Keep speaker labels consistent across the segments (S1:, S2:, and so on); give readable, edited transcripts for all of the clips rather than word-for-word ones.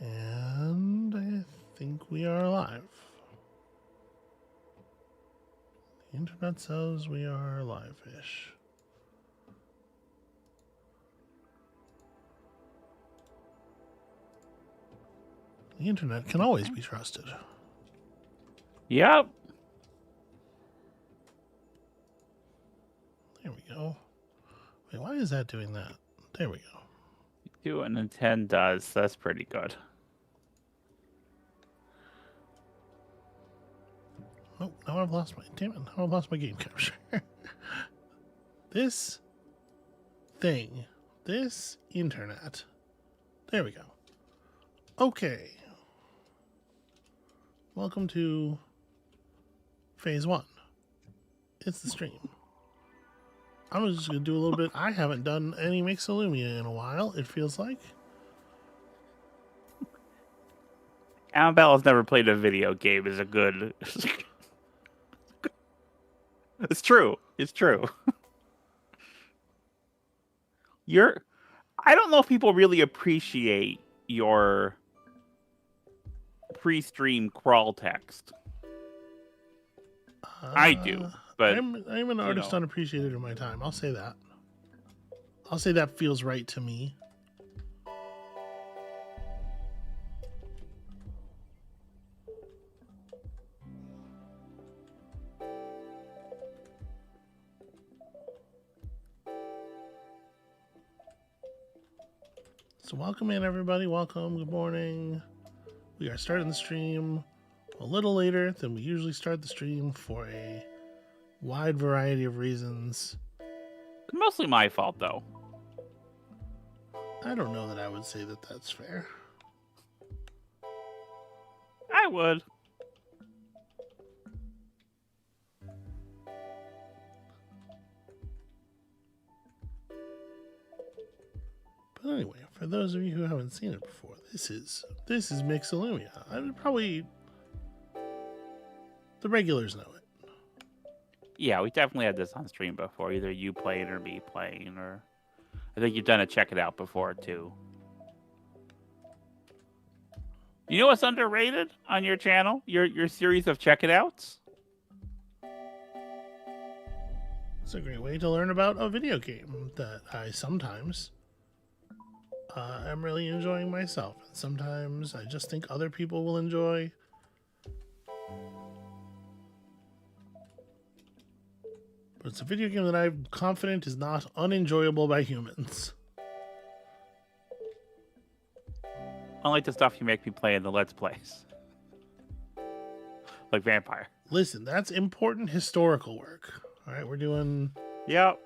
S1: And I think we are live. The internet says we are live-ish. The internet can always be trusted.
S2: Yep.
S1: There we go. Wait, why is that doing that? There we go.
S2: 2 and 10 does. That's pretty good.
S1: Oh, now I've lost my... Damn it, now I've lost my game capture. This thing. This internet. There we go. Okay. Welcome to Phase 1. It's the stream. I'm just going to do a little bit. I haven't done any Mixolumia in a while, it feels like.
S2: Amabel has never played a video game. Is a good... It's true. It's true. I don't know if people really appreciate your pre-stream crawl text. I do, but
S1: I'm an artist unappreciated in my time. I'll say that. I'll say that feels right to me. So welcome in, everybody. Welcome. Good morning. We are starting the stream a little later than we usually start the stream for a wide variety of reasons.
S2: Mostly my fault, though.
S1: I don't know that I would say that that's fair.
S2: I would.
S1: But anyway, for those of you who haven't seen it before, this is Mixolumia. I would probably... The regulars know it.
S2: Yeah, we definitely had this on stream before. Either you playing or me playing, or... I think you've done a Check It Out before, too. You know what's underrated on your channel? Your series of Check It Outs?
S1: It's a great way to learn about a video game that I sometimes... I'm really enjoying myself. And sometimes I just think other people will enjoy. But it's a video game that I'm confident is not unenjoyable by humans.
S2: Unlike the stuff you make me play in the Let's Plays. Like Vampire.
S1: Listen, that's important historical work. Alright, we're doing...
S2: Yep.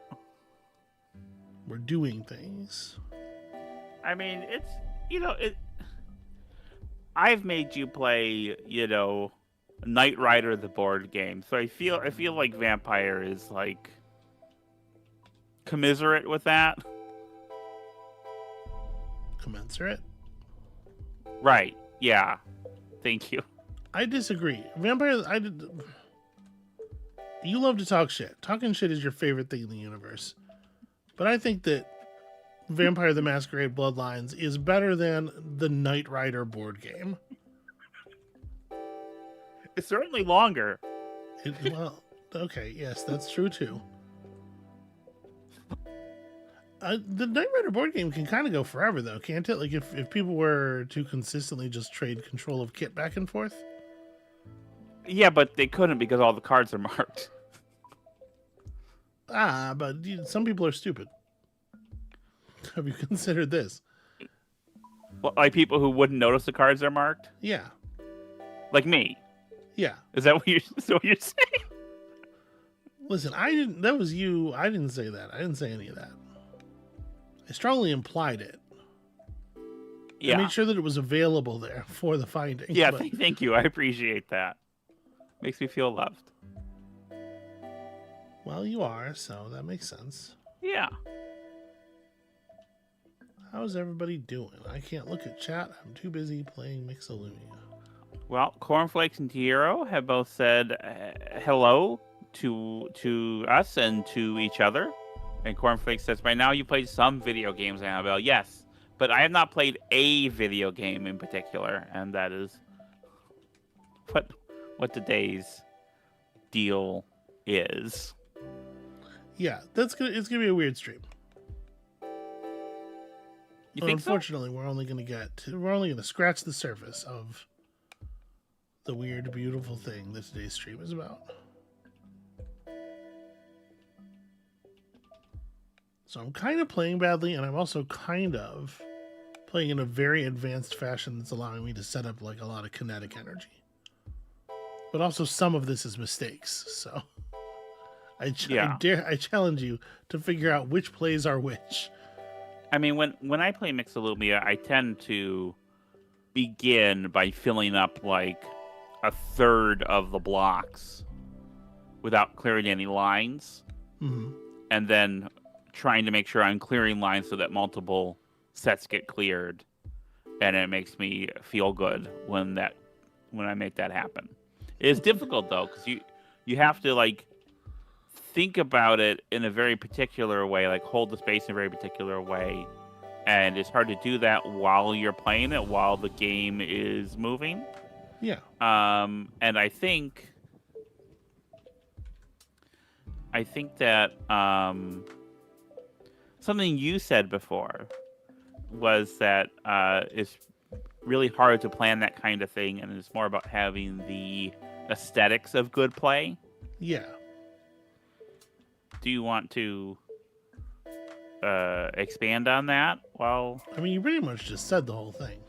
S1: We're doing things.
S2: I mean, it's, I've made you play, Knight Rider the board game. So I feel like Vampire is like commiserate with that.
S1: Commensurate?
S2: Right. Yeah. Thank you.
S1: I disagree. Vampire, you love to talk shit. Talking shit is your favorite thing in the universe. But I think that Vampire the Masquerade Bloodlines is better than the Knight Rider board game.
S2: It's certainly longer.
S1: Well, okay, yes, that's true too. The Knight Rider board game can kind of go forever, though, can't it? Like, if people were to consistently just trade control of kit back and forth?
S2: Yeah, but they couldn't because all the cards are marked.
S1: But some people are stupid. Have you considered this?
S2: Well, like people who wouldn't notice the cards are marked?
S1: Yeah.
S2: Like me?
S1: Yeah.
S2: Is that what you're saying?
S1: Listen, that was you. I didn't say that. I didn't say any of that. I strongly implied it.
S2: Yeah.
S1: I made sure that it was available there for the finding.
S2: Yeah,
S1: but...
S2: thank you. I appreciate that. Makes me feel loved.
S1: Well, you are, so that makes sense.
S2: Yeah.
S1: How's everybody doing? I can't look at chat. I'm too busy playing Mixolumia.
S2: Well, Cornflakes and Tiero have both said hello to us and to each other. And Cornflakes says, by now you played some video games, Amabel. Yes, but I have not played a video game in particular, and that is what today's deal is.
S1: Yeah, it's gonna be a weird stream.
S2: You think so?
S1: Unfortunately, we're only gonna scratch the surface of the weird, beautiful thing that today's stream is about. So I'm kind of playing badly, and I'm also kind of playing in a very advanced fashion that's allowing me to set up like a lot of kinetic energy. But also some of this is mistakes, so I challenge you to figure out which plays are which.
S2: I mean, when I play Mixolumia, I tend to begin by filling up like a third of the blocks without clearing any lines, and then trying to make sure I'm clearing lines so that multiple sets get cleared, and it makes me feel good when I make that happen. It's difficult though, because you have to like think about it in a very particular way, like hold the space in a very particular way, and it's hard to do that while you're playing it, while the game is moving.
S1: Yeah.
S2: And I think that something you said before was that it's really hard to plan that kind of thing, and it's more about having the aesthetics of good play.
S1: Yeah.
S2: Do you want to expand on that? Well,
S1: I mean, you pretty much just said the whole thing.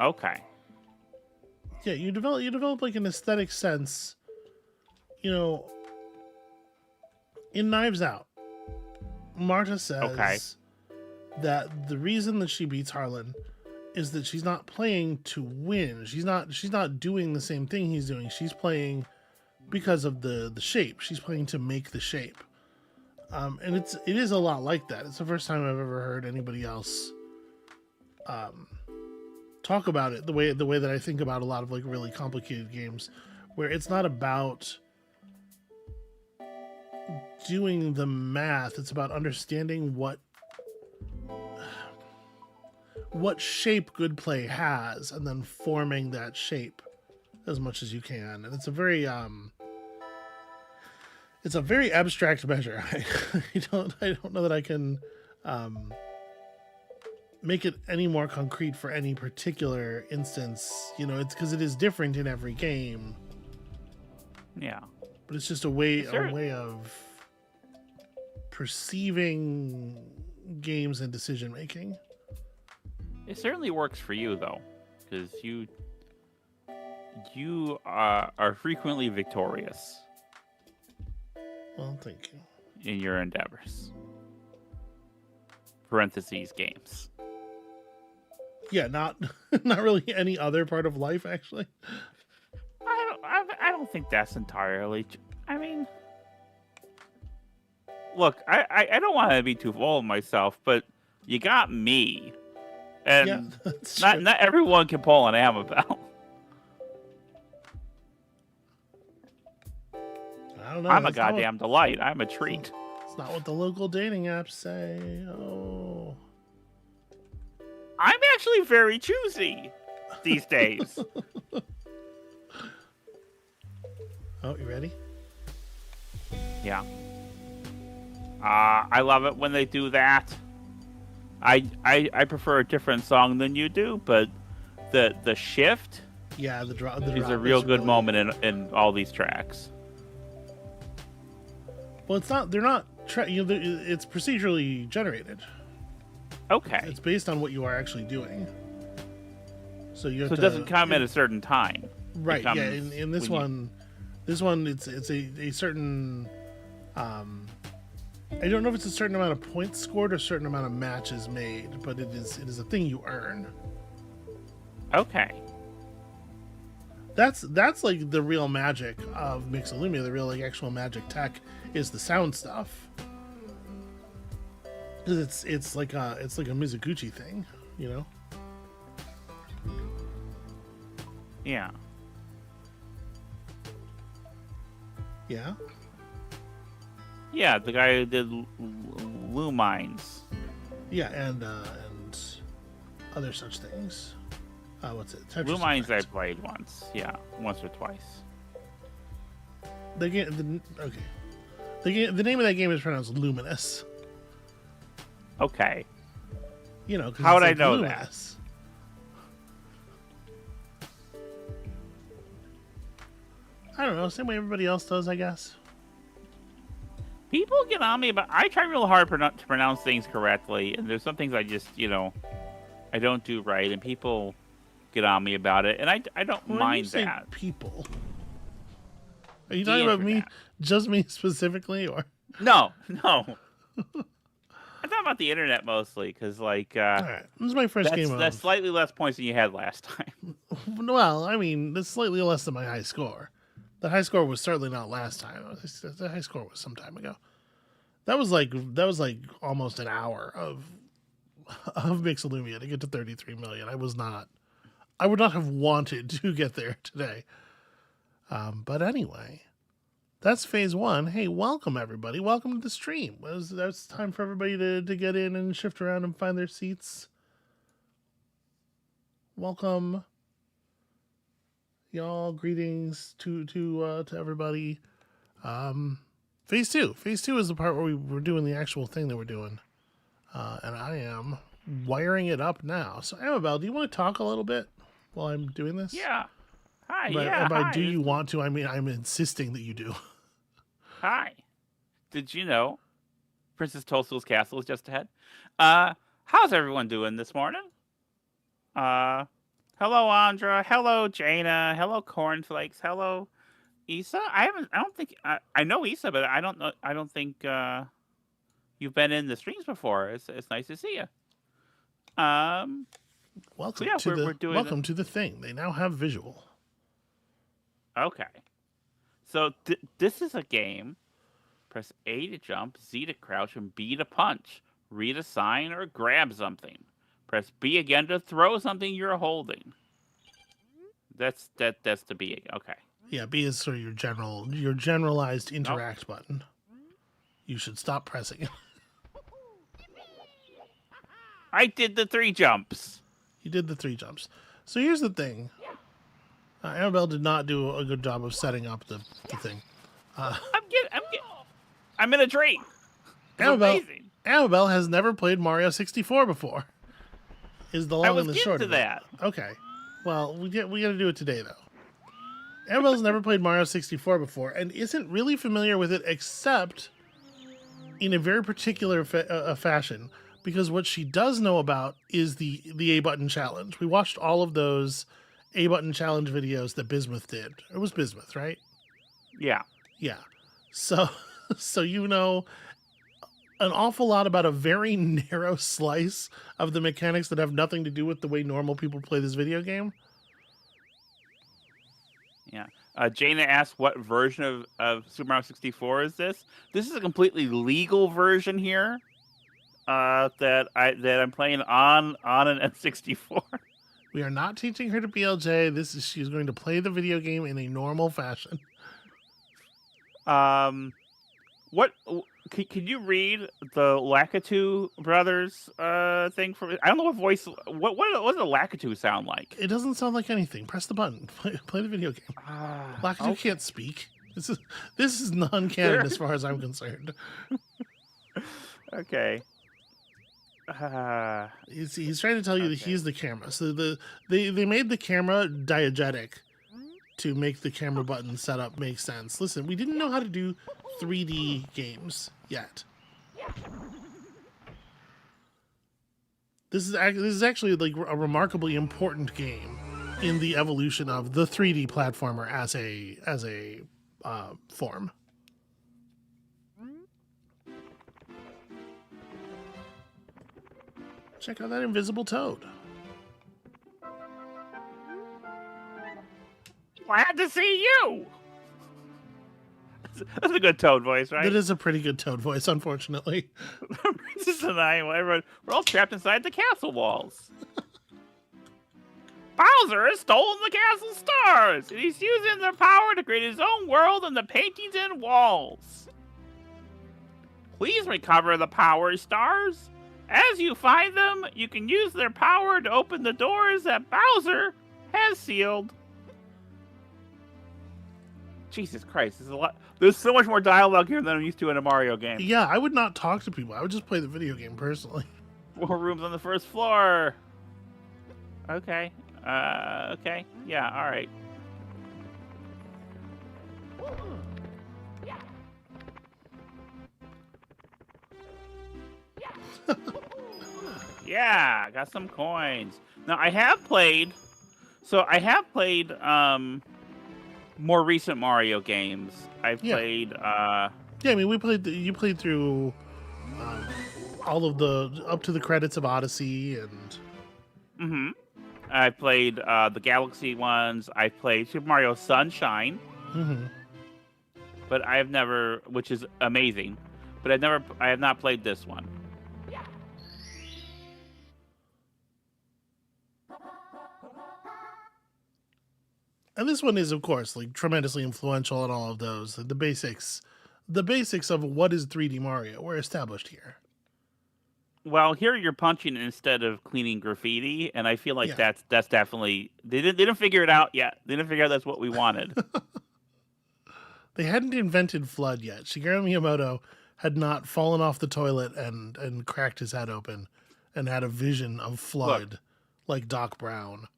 S2: Okay.
S1: Yeah, you develop like an aesthetic sense. You know, in Knives Out, Marta says that the reason that she beats Harlan is that she's not playing to win. She's not doing the same thing he's doing. She's playing because of the shape. She's playing to make the shape. And it is a lot like that. It's the first time I've ever heard anybody else talk about it the way that I think about a lot of like really complicated games, where it's not about doing the math. It's about understanding what shape good play has, and then forming that shape as much as you can. And it's a very abstract measure. I don't know that I can make it any more concrete for any particular instance. You know, it's because it is different in every game.
S2: Yeah.
S1: But it's just a way of perceiving games and decision making.
S2: It certainly works for you though, because you are frequently victorious.
S1: Well, thank you.
S2: In your endeavors. Parentheses games.
S1: Yeah, not really any other part of life, actually.
S2: I don't think that's entirely. I mean, look, I don't want to be too full of myself, but you got me, and
S1: yeah, that's
S2: not everyone can pull an Amabel.
S1: I don't know.
S2: I'm a goddamn delight. I'm a treat.
S1: It's not what the local dating apps say. Oh.
S2: I'm actually very choosy these days.
S1: Oh, you ready?
S2: Yeah. I love it when they do that. I prefer a different song than you do, but the shift
S1: the drop
S2: is a real good moment in all these tracks.
S1: Well, it's not. They're not. It's procedurally generated.
S2: Okay.
S1: It's based on what you are actually doing. So it
S2: doesn't come at a certain time.
S1: Right. Yeah. In this one, it's a certain. I don't know if it's a certain amount of points scored or a certain amount of matches made, but it is a thing you earn.
S2: Okay.
S1: That's like the real magic of Mixolumia. The real like actual magic tech is the sound stuff. Because it's like a Mizuguchi thing, you know.
S2: Yeah.
S1: Yeah.
S2: Yeah, the guy who did Lumines.
S1: Yeah, and other such things. What's it? Tetris
S2: Blue Mines I
S1: Effect.
S2: played once. Yeah, once or twice.
S1: The game. Okay. The name of that game is pronounced Luminous.
S2: Okay.
S1: You know, because
S2: How would
S1: it's
S2: I
S1: like
S2: know
S1: luminous. I don't know. Same way everybody else does, I guess.
S2: People get on me about. I try real hard to pronounce things correctly, and there's some things I just, I don't do right, and people get on me about it, and I don't
S1: When
S2: mind
S1: you say
S2: that.
S1: people, are you
S2: The
S1: talking about me,
S2: internet.
S1: just me specifically, or?
S2: No. I'm talking about the internet mostly, because
S1: All right, this is my first game
S2: that's
S1: of.
S2: slightly less points than you had last time.
S1: Well, I mean, that's slightly less than my high score. The high score was certainly not last time. The high score was some time ago. That was like almost an hour of Mixolumia to get to 33 million. I would not have wanted to get there today. But anyway, that's phase one. Hey, welcome everybody. Welcome to the stream. That's time for everybody to get in and shift around and find their seats. Welcome, y'all. Greetings to everybody. Phase two. Phase two is the part where we're doing the actual thing that we're doing. And I am wiring it up now. So, Amabel, do you want to talk a little bit while I'm doing this?
S2: Yeah. Hi.
S1: But,
S2: Yeah.
S1: and by
S2: Hi.
S1: do you want to, I mean, I'm insisting that you do.
S2: Hi. Did you know Princess Toadstool's castle is just ahead? How's everyone doing this morning? Hello, Andra. Hello, Jaina. Hello, Cornflakes. Hello, Issa. I don't think I know Issa, but I don't know. I don't think you've been in the streams before. It's nice to see you.
S1: Welcome
S2: yeah,
S1: to
S2: we're doing
S1: welcome to the thing. They now have visual.
S2: Okay. So this is a game. Press A to jump, Z to crouch, and B to punch. Read a sign or grab something. Press B again to throw something you're holding. That's the B. Okay.
S1: Yeah, B is sort of your generalized interact button. You should stop pressing it.
S2: I did the 3 jumps.
S1: You did the 3 jumps. So here's the thing. Amabel did not do a good job of setting up the thing.
S2: I'm in a dream. It's amazing.
S1: Amabel has never played Mario 64 before. Is the long and the short of it.
S2: that.
S1: Okay. Well, we got to do it today though. Amabel's never played Mario 64 before and isn't really familiar with it except in a very particular fashion, because what she does know about is the A button challenge. We watched all of those A button challenge videos that Bismuth did. It was Bismuth, right?
S2: Yeah.
S1: Yeah. So you know an awful lot about a very narrow slice of the mechanics that have nothing to do with the way normal people play this video game.
S2: Yeah. Jaina asked, "What version of Super Mario 64 is this?" This is a completely legal version here. That I'm playing on an N64.
S1: We are not teaching her to BLJ. She's going to play the video game in a normal fashion.
S2: What can you read the Lakitu brothers thing for me? I don't know what voice. What does the Lakitu sound like?
S1: It doesn't sound like anything. Press the button. Play the video game. Lakitu
S2: Okay.
S1: can't speak. This is non-canon as far as I'm concerned.
S2: Okay.
S1: He's trying to tell you that he's the camera. So they made the camera diegetic to make the camera button setup make sense. Listen, we didn't know how to do 3D games yet. This is actually like a remarkably important game in the evolution of the 3D platformer as a form. Check out that invisible toad.
S2: Glad to see you. That's a good Toad voice, right?
S1: That is a pretty good toad voice, unfortunately.
S2: Princess and I, we're all trapped inside the castle walls. Bowser has stolen the castle stars, and he's using their power to create his own world and the paintings and walls. Please recover the power stars As you find them, you can use their power to open the doors that Bowser has sealed. Jesus Christ, there's a lot. There's so much more dialogue here than I'm used to in a Mario game.
S1: Yeah, I would not talk to people. I would just play the video game personally.
S2: 4 rooms on the first floor. Okay. Okay. Yeah, all right. Yeah, got some coins. Now I have played more recent Mario games. I've played
S1: Yeah, I mean you played through all of the up to the credits of Odyssey and
S2: I played the Galaxy ones. I played Super Mario Sunshine. But I have never, which is amazing. But I have not played this one.
S1: And this one is, of course, like tremendously influential in all of those. The basics of what is 3D Mario were established here.
S2: Well, here you're punching instead of cleaning graffiti, and I feel like that's definitely they didn't figure it out yet. They didn't figure out that's what we wanted.
S1: They hadn't invented FLUDD yet. Shigeru Miyamoto had not fallen off the toilet and cracked his head open and had a vision of FLUDD like Doc Brown.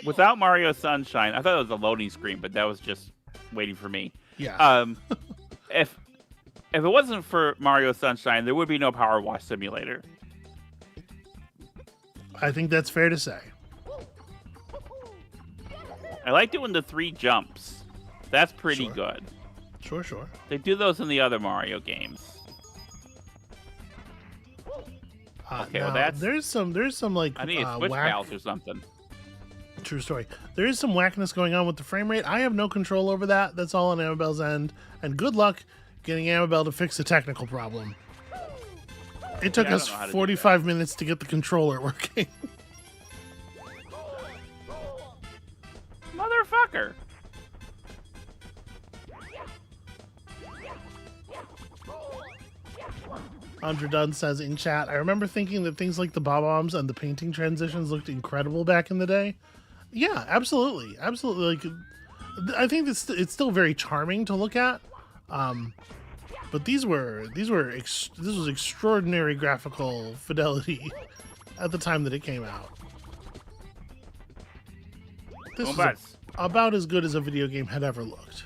S2: Without Mario Sunshine, I thought it was a loading screen, but that was just waiting for me.
S1: Yeah.
S2: If it wasn't for Mario Sunshine, there would be no Power Wash Simulator.
S1: I think that's fair to say.
S2: I like doing the 3 jumps. That's pretty good.
S1: Sure.
S2: They do those in the other Mario games. Okay,
S1: now,
S2: well that's
S1: there's some like
S2: I need a switch pals or something.
S1: True story. There is some whackness going on with the frame rate. I have no control over that. That's all on Amabel's end. And good luck getting Amabel to fix a technical problem. It took us 45 minutes to get the controller working.
S2: Motherfucker.
S1: Andrew Dunn says in chat, I remember thinking that things like the bob-ombs and the painting transitions looked incredible back in the day. Yeah, absolutely. Like, I think it's still very charming to look at. But this was extraordinary graphical fidelity at the time that it came out. This was about as good as a video game had ever looked.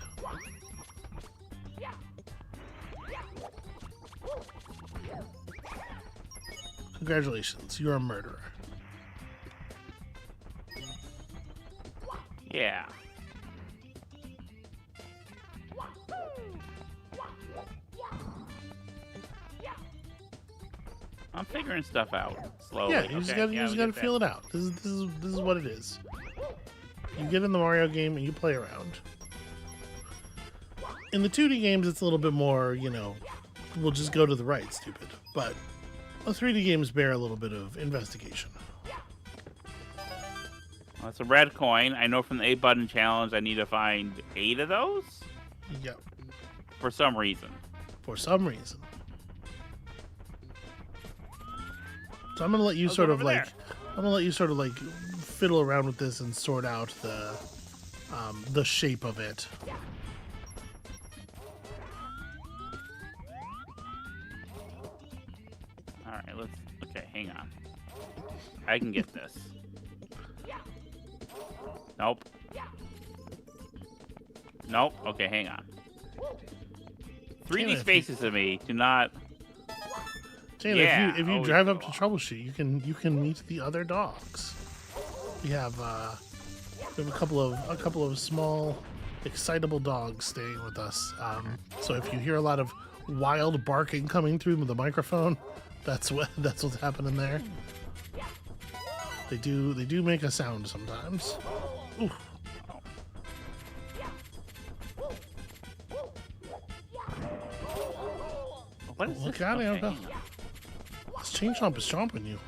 S1: Congratulations, you're a murderer.
S2: Yeah. I'm figuring stuff out slowly.
S1: Yeah, you just gotta feel it out. This is what it is. You get in the Mario game and you play around. In the 2D games, it's a little bit more, we'll just go to the right, stupid. But the 3D games bear a little bit of investigation.
S2: Well, that's a red coin. I know from the 8-button challenge I need to find 8 of those.
S1: Yep.
S2: For some reason.
S1: So I'm gonna let you sort of like fiddle around with this and sort out the shape of it.
S2: All right, okay, hang on. I can get this. Nope. Okay, hang on. 3D spaces to me do not.
S1: Jane, if you drive up to Troubleshoot, you can meet the other dogs. We have a couple of small, excitable dogs staying with us. So if you hear a lot of wild barking coming through the microphone, that's what's happening there. They do make a sound sometimes. Ooh.
S2: What is
S1: Look
S2: this?
S1: out, Amabel. This chain chomp is chomping you.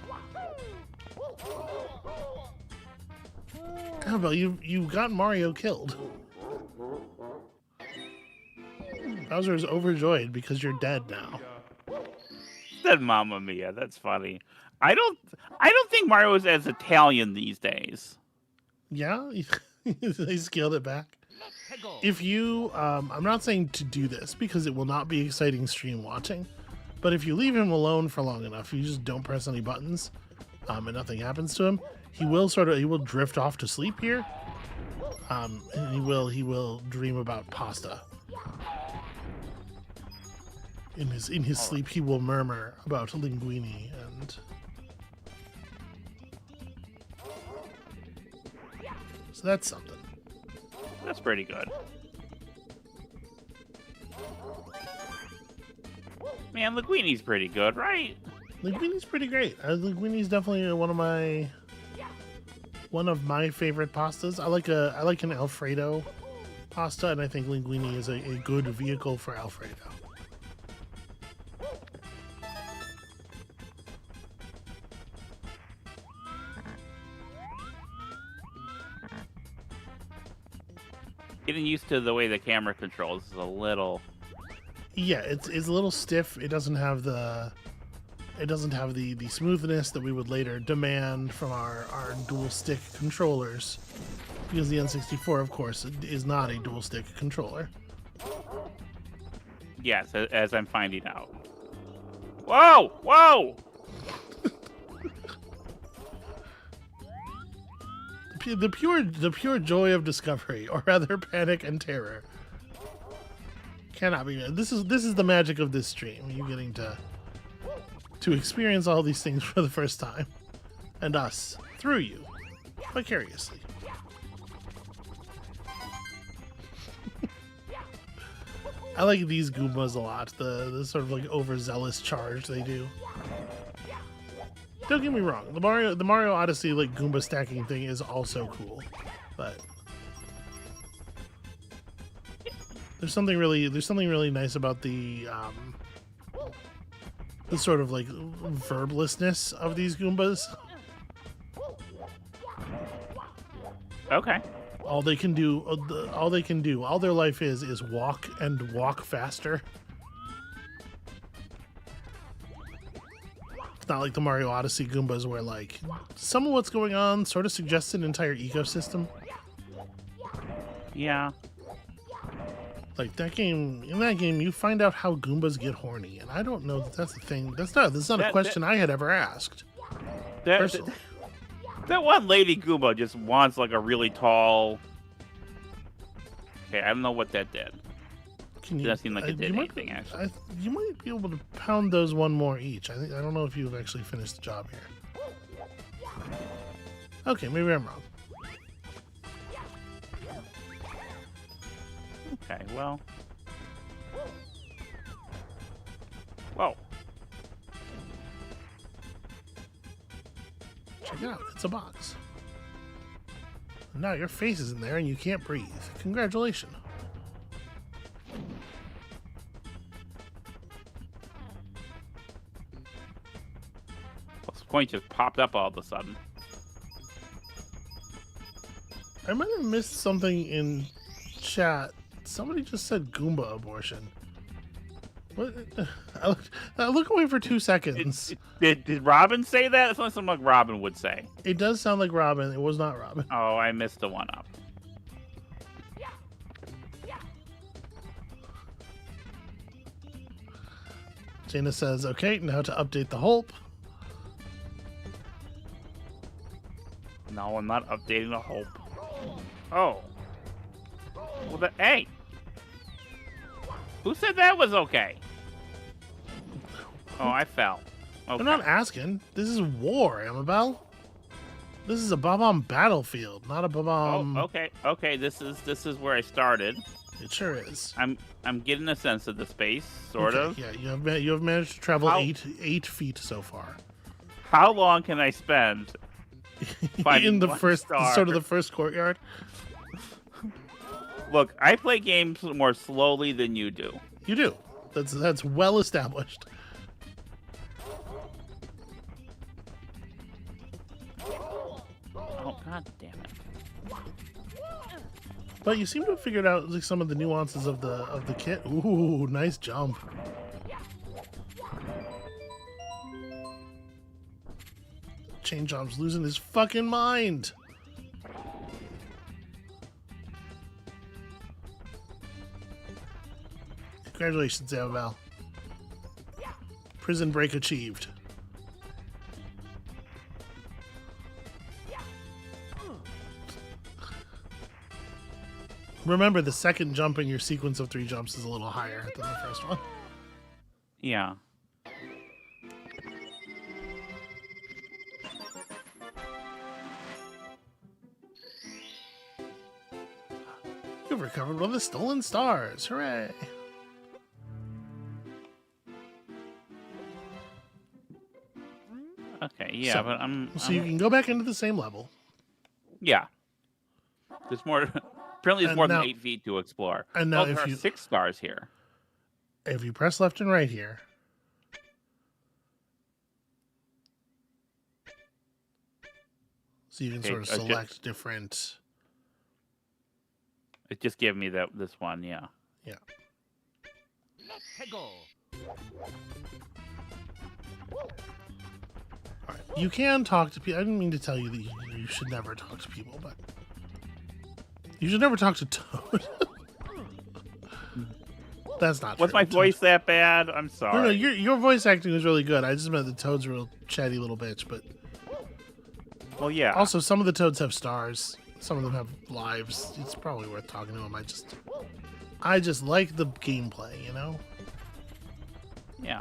S1: Amabel, you got Mario killed. Bowser is overjoyed because you're dead now.
S2: said Mamma Mia. That's funny. I don't think Mario is as Italian these days.
S1: Yeah, they scaled it back. If you, I'm not saying to do this because it will not be exciting stream watching, but if you leave him alone for long enough, you just don't press any buttons, and nothing happens to him, he will drift off to sleep here, and he will dream about pasta. In his sleep, he will murmur about linguine and. So that's something.
S2: That's pretty good. Man, linguine's pretty good, right?
S1: Linguine's pretty great. Linguine's definitely one of my favorite pastas. I like an Alfredo pasta, and I think linguine is a good vehicle for Alfredo.
S2: Getting used to the way the camera controls is a little.
S1: Yeah, it's a little stiff. It doesn't have the smoothness that we would later demand from our dual stick controllers, because the N64, of course, is not a dual stick controller.
S2: Yes, as I'm finding out. Whoa! Whoa!
S1: The pure joy of discovery, or rather panic and terror, cannot be. This is the magic of this stream. You getting to experience all these things for the first time, and us through you, vicariously. I like these Goombas a lot. The sort of like overzealous charge they do. Don't get me wrong, the Mario Odyssey like Goomba stacking thing is also cool, but there's something really nice about the sort of like verblessness of these Goombas.
S2: Okay.
S1: All they can do, all their life is walk and walk faster. It's not like the Mario Odyssey Goombas where like some of what's going on sort of suggests an entire ecosystem.
S2: Yeah.
S1: Like in that game, you find out how Goombas get horny, and I don't know that's a thing. That's not a question I had ever asked.
S2: That one lady Goomba just wants like a really tall. Okay, I don't know what that did. It doesn't seem like it did anything, actually.
S1: You might be able to pound those one more each. I don't know if you've actually finished the job here. Okay, maybe I'm wrong.
S2: Okay, well. Whoa.
S1: Check it out. It's a box. Now your face is in there and you can't breathe. Congratulations.
S2: This point just popped up all of a sudden.
S1: I might have missed something in chat. Somebody just said Goomba abortion. What? I look away for 2 seconds.
S2: Did Robin say that? It sounds like something Robin would say.
S1: It does sound like Robin. It was not Robin.
S2: Oh, I missed the one up.
S1: Jaina says, okay, now to update the Hulp.
S2: No, I'm not updating the Hope. Oh. Well, hey! Who said that was okay? Oh, I fell. Okay.
S1: I'm not asking. This is war, Amabel. This is a Bob-omb battlefield, not a Bob-omb...
S2: Oh, okay, okay. This is where I started.
S1: It sure is.
S2: I'm getting a sense of the space, sort of.
S1: Yeah, you have managed to travel eight feet so far.
S2: How long can I spend
S1: in the first
S2: star?
S1: sort of the first courtyard?
S2: Look, I play games more slowly than you do.
S1: You do. That's well established.
S2: Oh, god damn it.
S1: But you seem to have figured out like some of the nuances of the kit. Ooh, nice jump. Chain Chomp's losing his fucking mind. Congratulations, Amabel. Prison break achieved. Remember, the second jump in your sequence of 3 jumps is a little higher than the first one.
S2: Yeah.
S1: You've recovered one of the stolen stars. Hooray!
S2: Okay, yeah,
S1: So-
S2: but I'm...
S1: So you can go back into the same level.
S2: Yeah. There's more... Apparently there's
S1: And
S2: more
S1: now-
S2: than 8 feet to explore.
S1: and now
S2: there
S1: if
S2: are
S1: you-
S2: 6 stars here.
S1: If you press left and right here, so you can
S2: Okay,
S1: sort of select different...
S2: It just gave me this one, yeah.
S1: Yeah. All right. You can talk to people. I didn't mean to tell you that you should never talk to people, but you should never talk to Toad. That's not
S2: Was
S1: true.
S2: my voice that bad? I'm sorry.
S1: No, your voice acting was really good. I just meant the Toad's a real chatty little bitch, but
S2: Well, yeah.
S1: also some of the Toads have stars. Some of them have lives. It's probably worth talking to them. I just like the gameplay, you know?
S2: Yeah.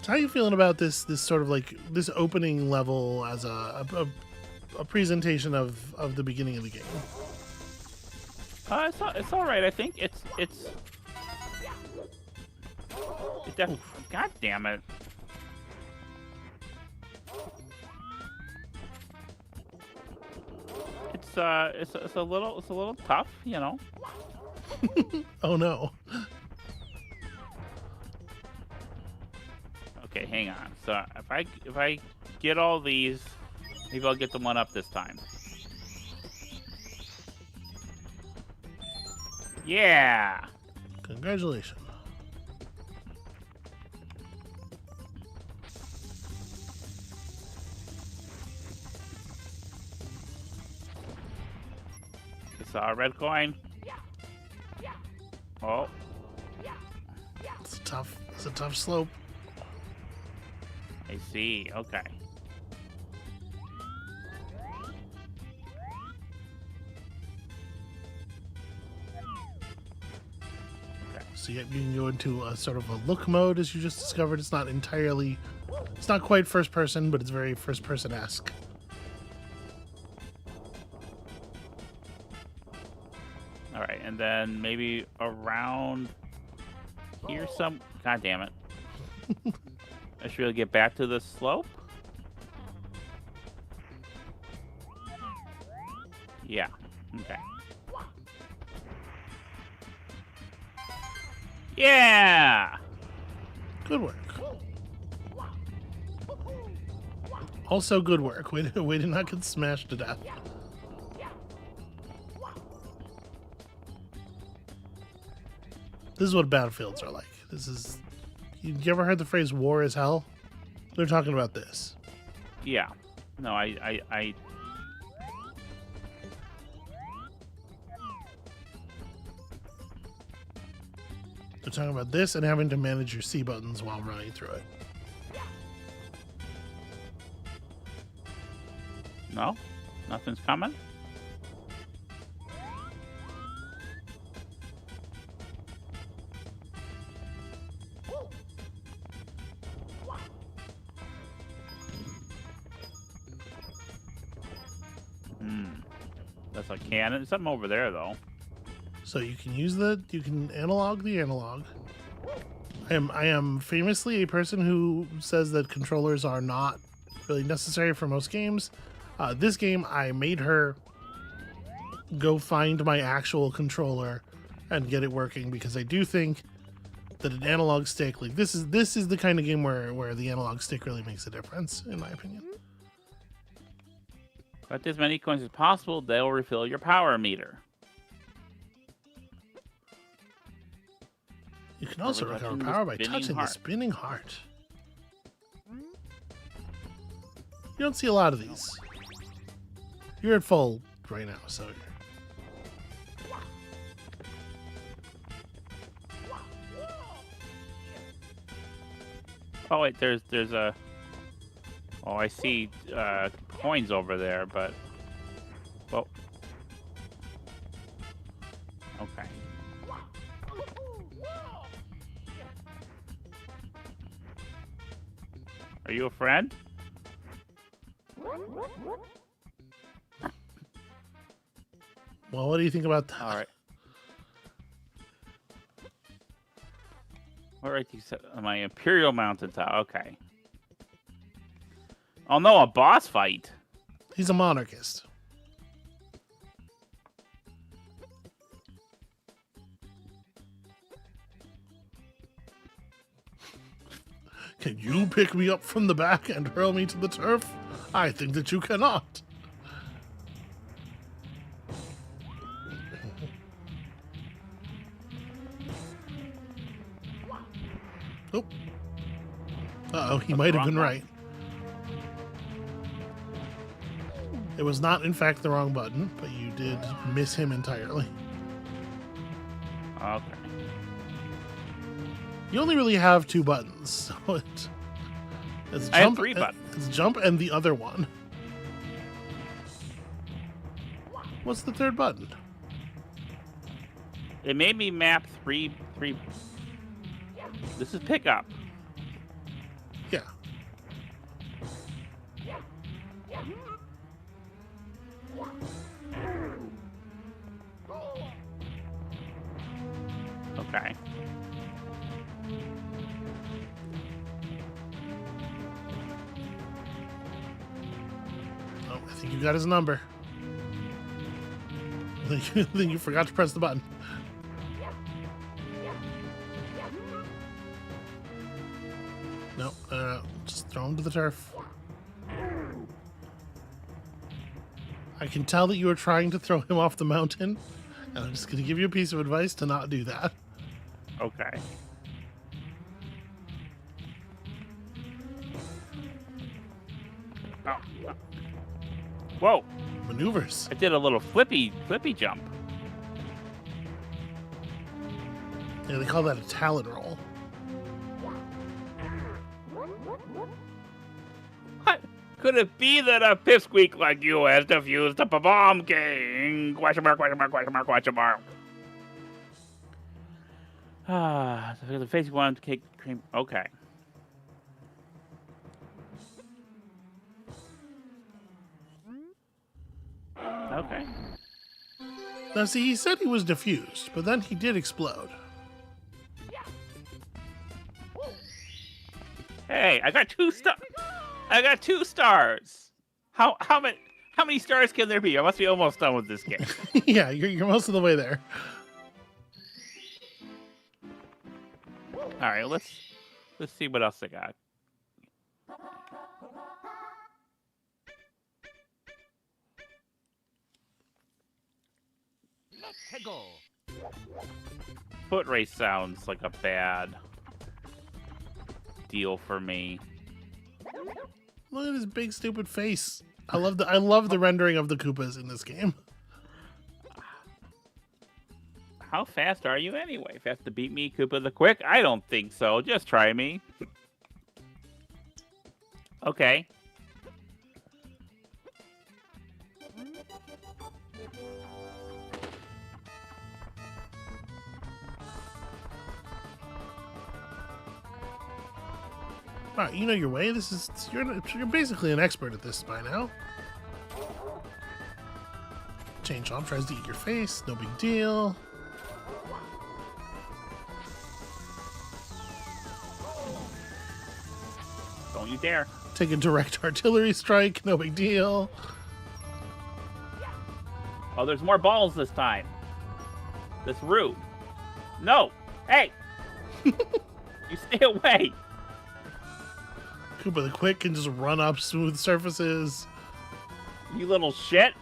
S1: So how are you feeling about this sort of like this opening level as a presentation of the beginning of the game?
S2: It's all right. I think it's God damn it. It's a little tough, you know.
S1: Oh no.
S2: Okay, hang on. So if I get all these, maybe I'll get the one up this time. Yeah.
S1: Congratulations.
S2: It's a red coin. Oh.
S1: It's a tough slope.
S2: I see. Okay.
S1: So you can go into a sort of a look mode, as you just discovered. It's not quite first person, but it's very first person-esque.
S2: All right, and then maybe around here some. God damn it! I should really get back to the slope. Yeah. Okay. Yeah.
S1: Good work. Also good work. Way to not get smashed to death. This is what battlefields are like. You ever heard the phrase "war is hell"? They're talking about this.
S2: Yeah. No, I
S1: They're talking about this and having to manage your C buttons while running through it.
S2: No, nothing's coming. That's a cannon. There's something over there, though.
S1: So you can you can analog the analog. I am famously a person who says that controllers are not really necessary for most games. This game, I made her go find my actual controller and get it working, because I do think that an analog stick, like this is the kind of game where the analog stick really makes a difference, in my opinion.
S2: Collect as many coins as possible. They'll refill your power meter.
S1: You can also recover power by touching the spinning heart. You don't see a lot of these. You're at full right now, so...
S2: Oh wait, there's a... Oh, I see coins over there, but... Well... Okay. Are you a friend?
S1: Well, what do you think about that?
S2: Alright. Alright, you said my Imperial Mountain Tower. Okay. Oh no, a boss fight.
S1: He's a monarchist. Can you pick me up from the back and hurl me to the turf? I think that you cannot. Oh. Uh-oh, he might have been right. It was not, in fact, the wrong button, but you did miss him entirely.
S2: Okay.
S1: You only really have 2 buttons, so it's
S2: I have
S1: jump.
S2: 3 buttons.
S1: It's jump and the other one. What's the 3rd button?
S2: It made me map three. This is pickup.
S1: Yeah.
S2: Okay.
S1: Oh, I think you got his number. I think you forgot to press the button. No, just throw him to the turf. I can tell that you are trying to throw him off the mountain, and I'm just going to give you a piece of advice to not do that.
S2: Okay. Oh. Whoa.
S1: Maneuvers.
S2: I did a little flippy jump.
S1: Yeah, they call that a talon roll.
S2: What? Could it be that a pipsqueak like you has defused the bomb king? Question mark, question mark, question mark, question mark. Ah, so the face one cake cream. Okay. Okay.
S1: Now, see, he said he was diffused, but then he did explode.
S2: Hey, I got 2 stars. I got 2 stars. How many stars can there be? I must be almost done with this game.
S1: Yeah, you're most of the way there.
S2: All right, let's see what else I got.
S3: Let's go.
S2: Foot race sounds like a bad deal for me.
S1: Look at his big stupid face. I love the rendering of the Koopas in this game.
S2: How fast are you anyway? Fast to beat me, Koopa the Quick? I don't think so. Just try me. Okay.
S1: All right, you know your way. You're basically an expert at this by now. Chain Chomp tries to eat your face. No big deal.
S2: Don't you dare.
S1: Take a direct artillery strike. No big deal.
S2: Oh, there's more balls this time. That's rude. No. Hey. You stay away.
S1: Koopa the Quick can just run up smooth surfaces.
S2: You little shit.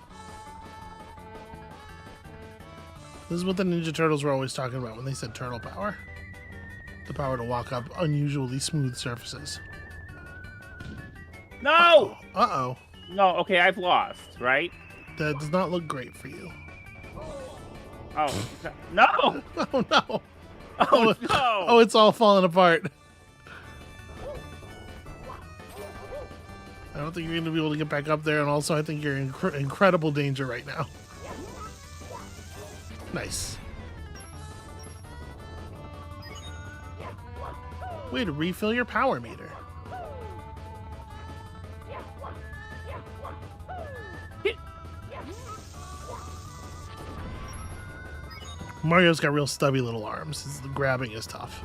S1: This is what the Ninja Turtles were always talking about when they said turtle power. the power to walk up unusually smooth surfaces.
S2: No!
S1: Uh-oh.
S2: No, okay, I've lost, right?
S1: That does not look great for you.
S2: Oh, no!
S1: Oh, no.
S2: Oh, no!
S1: Oh, it's all falling apart. I don't think you're going to be able to get back up there, and also I think you're in incredible danger right now. Nice. Way to refill your power meter. Mario's got real stubby little arms. The grabbing is tough.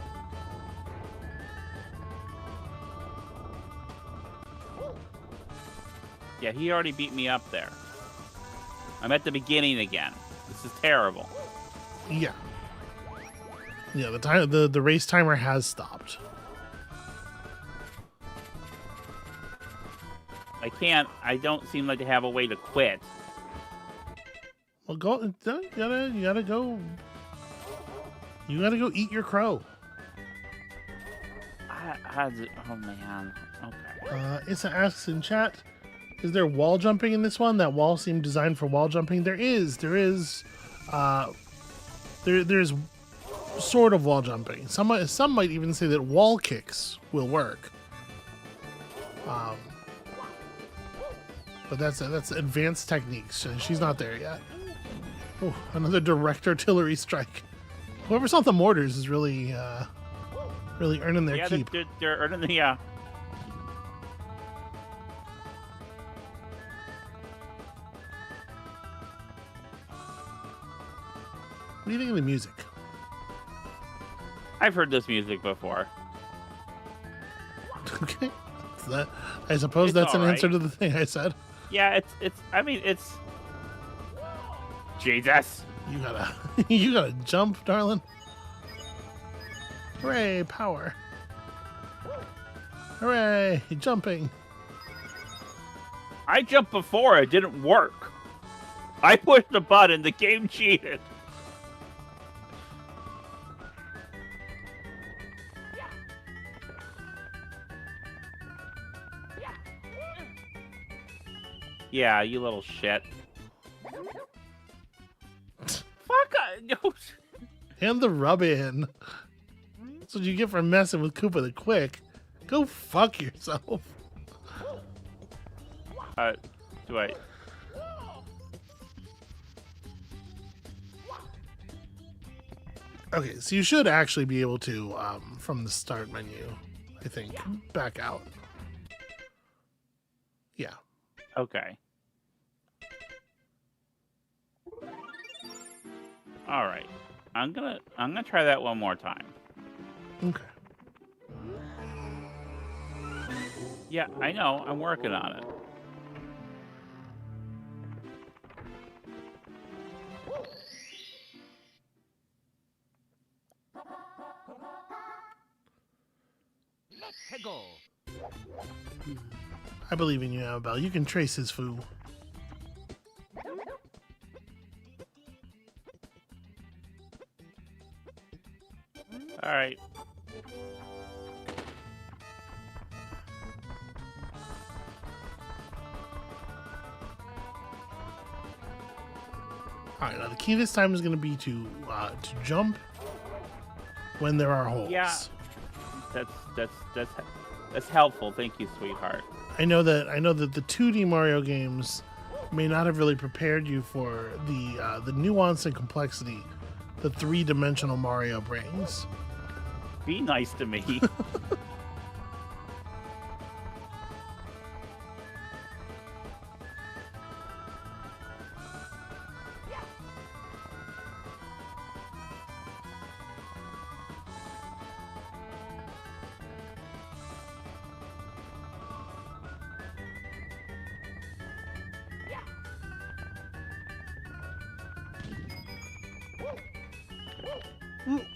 S2: Yeah, he already beat me up there. I'm at the beginning again. This is terrible.
S1: Yeah. Yeah, the race timer has stopped.
S2: I don't seem like to have a way to quit.
S1: Well, go. You gotta go. You gotta go eat your crow.
S2: Oh man. Okay.
S1: Issa asks in chat, is there wall jumping in this one? That wall seemed designed for wall jumping. There is. There's sort of wall jumping. Some might even say that wall kicks will work. But that's advanced techniques. She's not there yet. Oh, another direct artillery strike. Whoever's on the mortars is really earning their keep.
S2: They're earning the
S1: What do you think of the music?
S2: I've heard this music before.
S1: Okay. I suppose that's an answer to the thing I said.
S2: Yeah, it's Jesus.
S1: You gotta jump, darling. Hooray, power. Hooray, jumping.
S2: I jumped before, it didn't work. I pushed the button, the game cheated. Yeah, you little shit. Fuck, no.
S1: And the rub in. That's what you get for messing with Koopa the Quick. Go fuck yourself.
S2: Do I?
S1: Okay, so you should actually be able to, from the start menu, I think, back out. Yeah.
S2: Okay. All right. I'm gonna try that one more time.
S1: Okay.
S2: Yeah, I know. I'm working on it.
S3: Let's go.
S1: I believe in you, Amabel. You can trace his foo.
S2: All right.
S1: All right. Now the key this time is going to be to jump when there are holes.
S2: Yeah. That's helpful. Thank you, sweetheart.
S1: I know that the 2D Mario games may not have really prepared you for the nuance and complexity the 3-dimensional Mario brings.
S2: Be nice to me.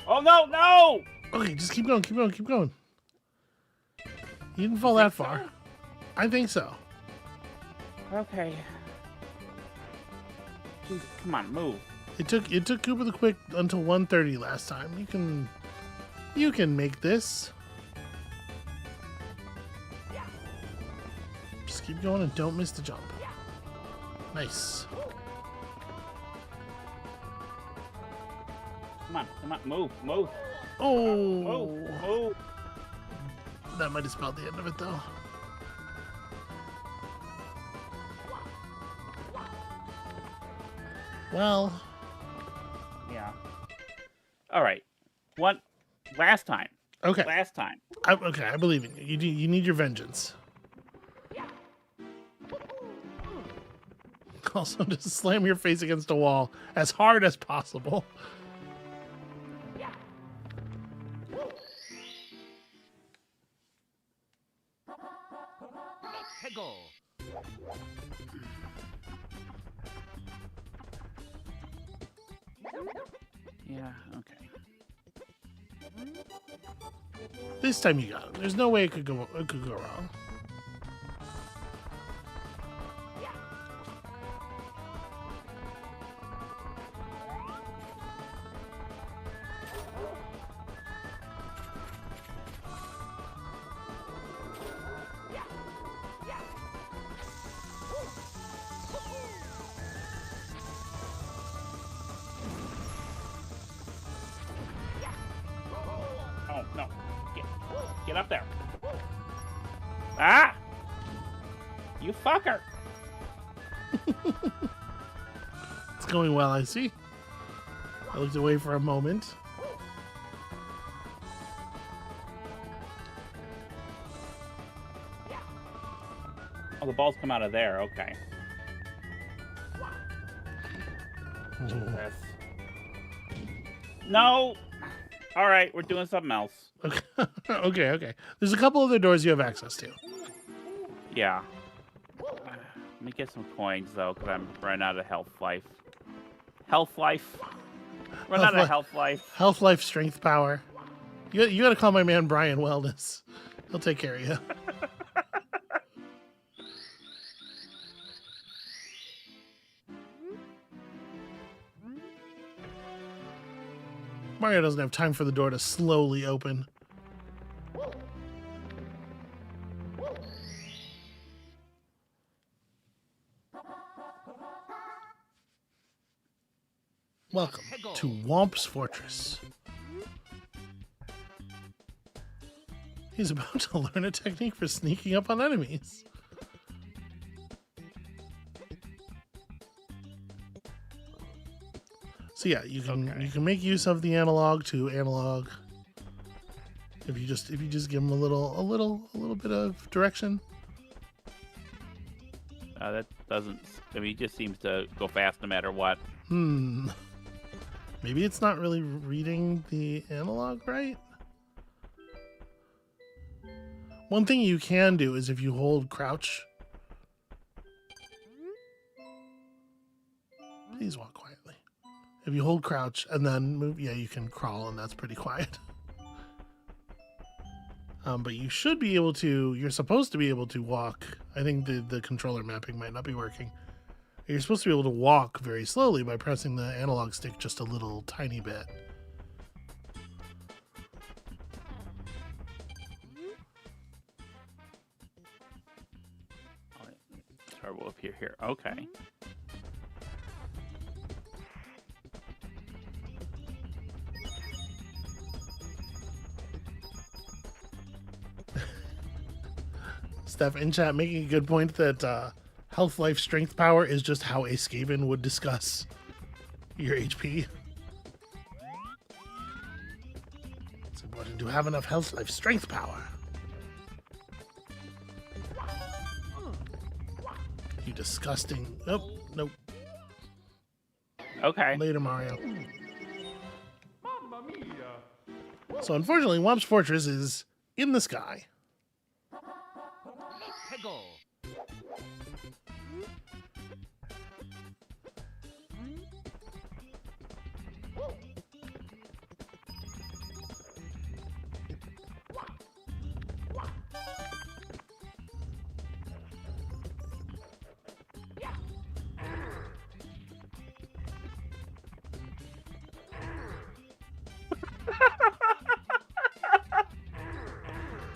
S2: Oh no, no!
S1: Okay, just keep going. You didn't fall that far. I think so.
S2: Okay. Jeez, come on, move.
S1: It took Koopa the Quick until 1:30 last time. You can You can make this. Just keep going and don't miss the jump. Nice.
S2: Come on, move, move.
S1: Oh!
S2: Move.
S1: That might have spelled the end of it, though. Well...
S2: Yeah. All right. One last time.
S1: Okay.
S2: Last time.
S1: Okay, I believe in you. You need your vengeance. Also, just slam your face against a wall as hard as possible.
S3: Let's go.
S2: Yeah, okay.
S1: This time you got it. There's no way it could go wrong.
S2: Oh, no. Get up there. Ah! You fucker!
S1: It's going well, I see. I looked away for a moment.
S2: Oh, the balls come out of there. Okay. Jesus. No! All right, we're doing something else.
S1: Okay. Okay. There's a couple other doors you have access to.
S2: Yeah. Let me get some coins, though, because I'm running out of health life. Health life? Run out of health life.
S1: Health, life, strength, power. You got to call my man Brian Wellness. He'll take care of you. Mario doesn't have time for the door to slowly open. Welcome to Womp's Fortress. He's about to learn a technique for sneaking up on enemies. So yeah, you can make use of the analog to analog. If you just give him a little bit of direction.
S2: That doesn't. I mean, he just seems to go fast no matter what.
S1: Maybe it's not really reading the analog right. One thing you can do is if you hold crouch. Please walk quietly. If you hold crouch and then move, yeah, you can crawl, and that's pretty quiet. But you should be able to. You're supposed to be able to walk. I think the controller mapping might not be working. You're supposed to be able to walk very slowly by pressing the analog stick just a little tiny bit.
S2: Turbo up here. Okay.
S1: Steph in chat making a good point that health, life, strength, power is just how a Skaven would discuss your HP. It's important to have enough health, life, strength, power. You disgusting. Nope.
S2: Okay.
S1: Later, Mario. So unfortunately, Womp's Fortress is in the sky.
S3: Let's go.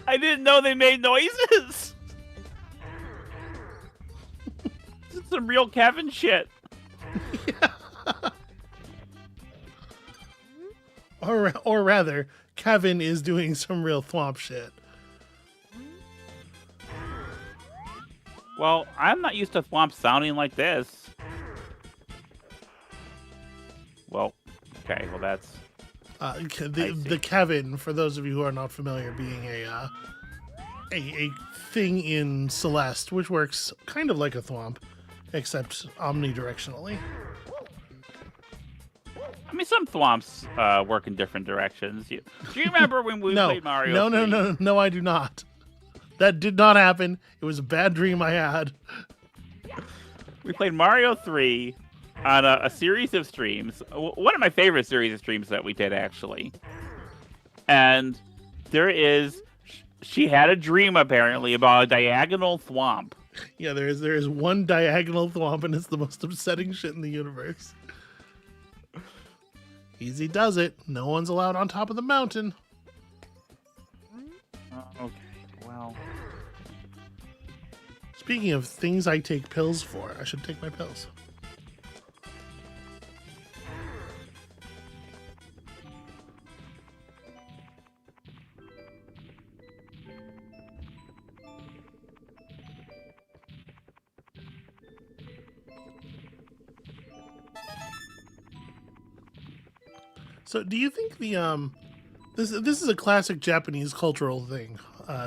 S2: I didn't know they made noises. This is some real Kevin shit.
S1: Or rather, Kevin is doing some real thwomp shit.
S2: Well, I'm not used to Thwomp sounding like this. Well, okay, well that's...
S1: The Kevin, for those of you who are not familiar, being a thing in Celeste, which works kind of like a thwomp, except omnidirectionally.
S2: I mean, some thwomps work in different directions. Do you remember when we played Mario?
S1: No, I do not. That did not happen. It was a bad dream I had.
S2: We played Mario 3 on a series of streams. One of my favorite series of streams that we did, actually. And she had a dream, apparently, about a diagonal thwomp.
S1: Yeah, there is one diagonal thwomp, and it's the most upsetting shit in the universe. Easy does it. No one's allowed on top of the mountain.
S2: Okay, well...
S1: Speaking of things I take pills for, I should take my pills. So, do you think the this is a classic Japanese cultural thing?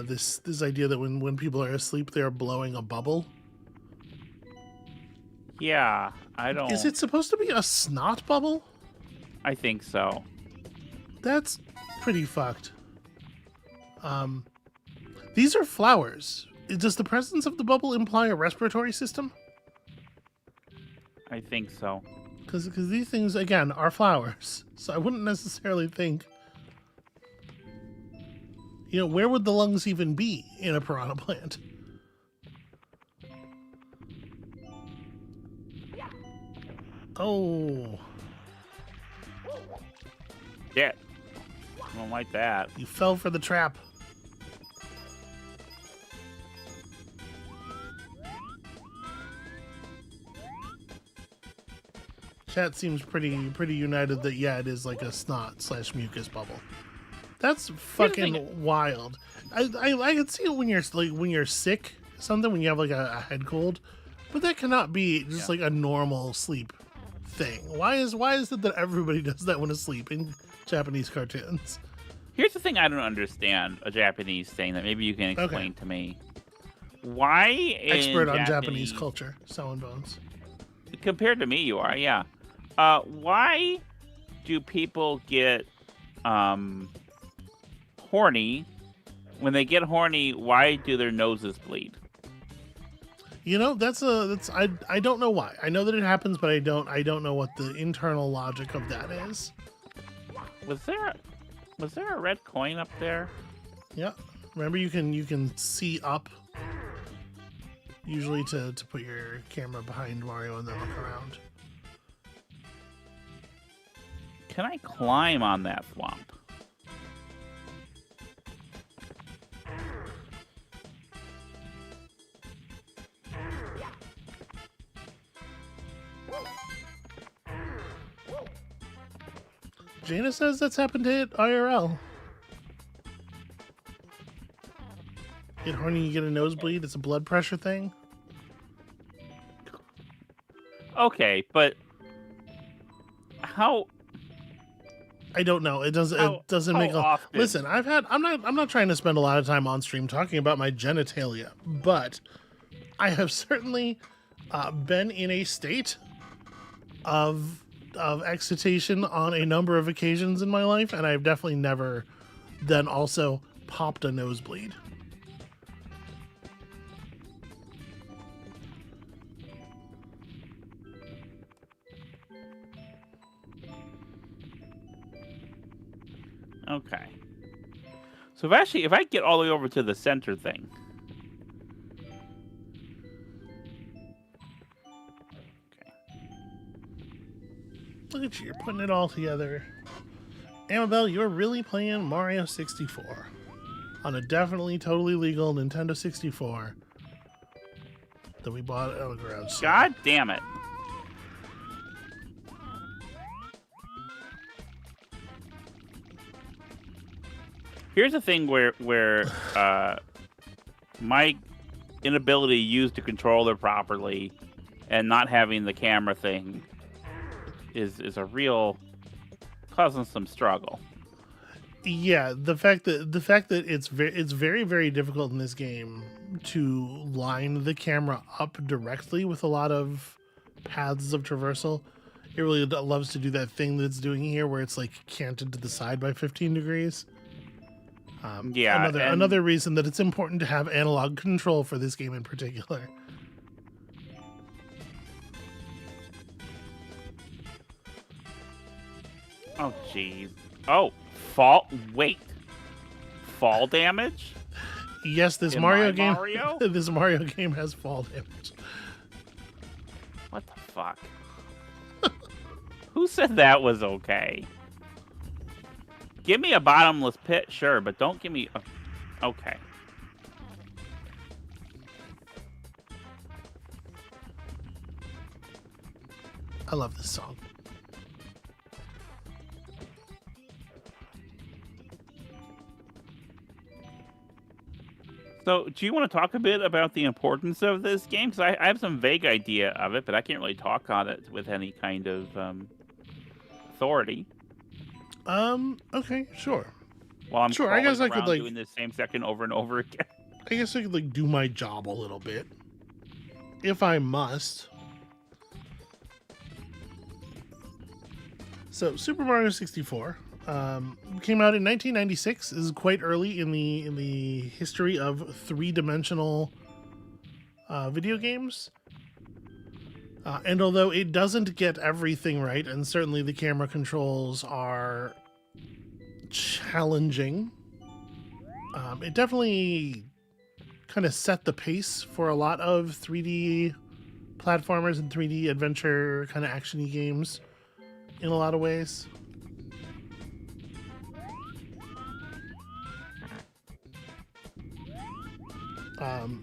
S1: This idea that when people are asleep, they are blowing a bubble.
S2: Yeah, I don't...
S1: Is it supposed to be a snot bubble?
S2: I think so.
S1: That's pretty fucked. These are flowers. Does the presence of the bubble imply a respiratory system?
S2: I think so.
S1: Because these things, again, are flowers. So I wouldn't necessarily think... You know, where would the lungs even be in a piranha plant? Oh.
S2: Yeah. I don't like that.
S1: You fell for the trap. Chat seems pretty united that, yeah, it is like a snot/mucus bubble. That's fucking wild. I could see it when you're sick, something, when you have like a head cold, but that cannot be just like a normal sleep thing. Why is it that everybody does that when asleep in Japanese cartoons?
S2: Here's the thing I don't understand, a Japanese thing that maybe you can explain to me. Why
S1: expert on Japanese culture, selling bones.
S2: Compared to me, you are, yeah. Why do people get horny? When they get horny, why do their noses bleed?
S1: You know, I don't know why. I know that it happens, but I don't know what the internal logic of that is.
S2: Was there a red coin up there?
S1: Yeah. Remember, you can see up. Usually to put your camera behind Mario and then look around.
S2: Can I climb on that thwomp?
S1: Jana says that's happened to it IRL. Get horny, you get a nosebleed. It's a blood pressure thing.
S2: Okay, but how?
S1: I don't know. It doesn't make a listen. I'm not trying to spend a lot of time on stream talking about my genitalia, but I have certainly been in a state of excitation on a number of occasions in my life, and I've definitely never then also popped a nosebleed.
S2: Okay. So if I get all the way over to the center thing. Okay.
S1: Look at you, you're putting it all together. Amabel, you're really playing Mario 64. on a definitely totally legal Nintendo 64 that we bought at a garage sale.
S2: God damn it. Here's the thing where my inability to use the controller properly and not having the camera thing is a real causing some struggle.
S1: Yeah, the fact that it's very very difficult in this game to line the camera up directly with a lot of paths of traversal. It really loves to do that thing that it's doing here, where it's like canted to the side by 15 degrees.
S2: Yeah,
S1: another reason that it's important to have analog control for this game in particular.
S2: Oh jeez. Oh, fall. Wait. Fall damage?
S1: Yes, this
S2: In
S1: Mario
S2: my
S1: game.
S2: Mario?
S1: This Mario game has fall damage.
S2: What the fuck? Who said that was okay? Give me a bottomless pit, sure, but don't give me a... Okay.
S1: I love this song.
S2: So, do you want to talk a bit about the importance of this game? Because I have some vague idea of it, but I can't really talk on it with any kind of authority.
S1: Okay, sure.
S2: While I'm
S1: Sure, I guess I could,
S2: around
S1: like-
S2: doing the same second over and over again.
S1: I guess I could like do my job a little bit, if I must. So, Super Mario 64 came out in 1996. This is quite early in the history of three-dimensional video games. And although it doesn't get everything right, and certainly the camera controls are challenging, it definitely kind of set the pace for a lot of 3D platformers and 3D adventure kind of action-y games in a lot of ways.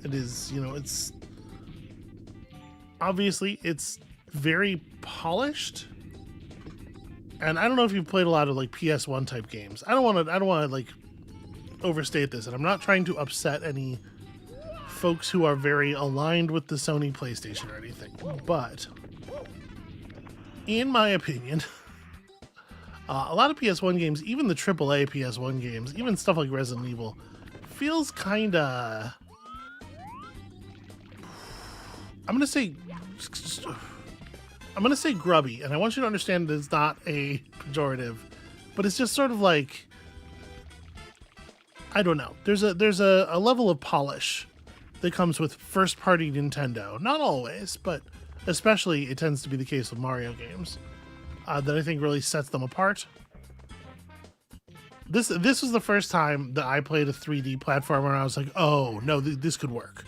S1: It is, it's obviously it's very polished, and I don't know if you've played a lot of like PS1 type games. I don't want to like overstate this, and I'm not trying to upset any folks who are very aligned with the Sony PlayStation or anything, but in my opinion, a lot of PS1 games, even the AAA PS1 games, even stuff like Resident Evil, feels kind of, I'm gonna say grubby, and I want you to understand that it's not a pejorative, but it's just sort of like, I don't know. There's a level of polish that comes with first-party Nintendo. Not always, but especially it tends to be the case with Mario games, that I think really sets them apart. This was the first time that I played a 3D platformer, and I was like, oh, no, this could work.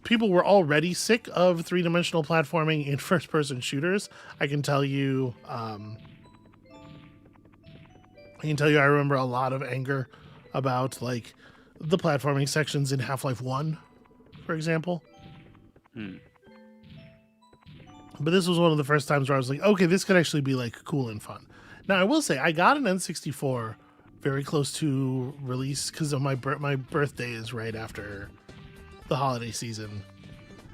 S1: People were already sick of three-dimensional platforming in first-person shooters. I can tell you, I remember a lot of anger about, like, the platforming sections in Half-Life 1, for example. But this was one of the first times where I was like, okay, this could actually be, like, cool and fun. Now, I will say, I got an N64 very close to release because of my birthday is right after the holiday season.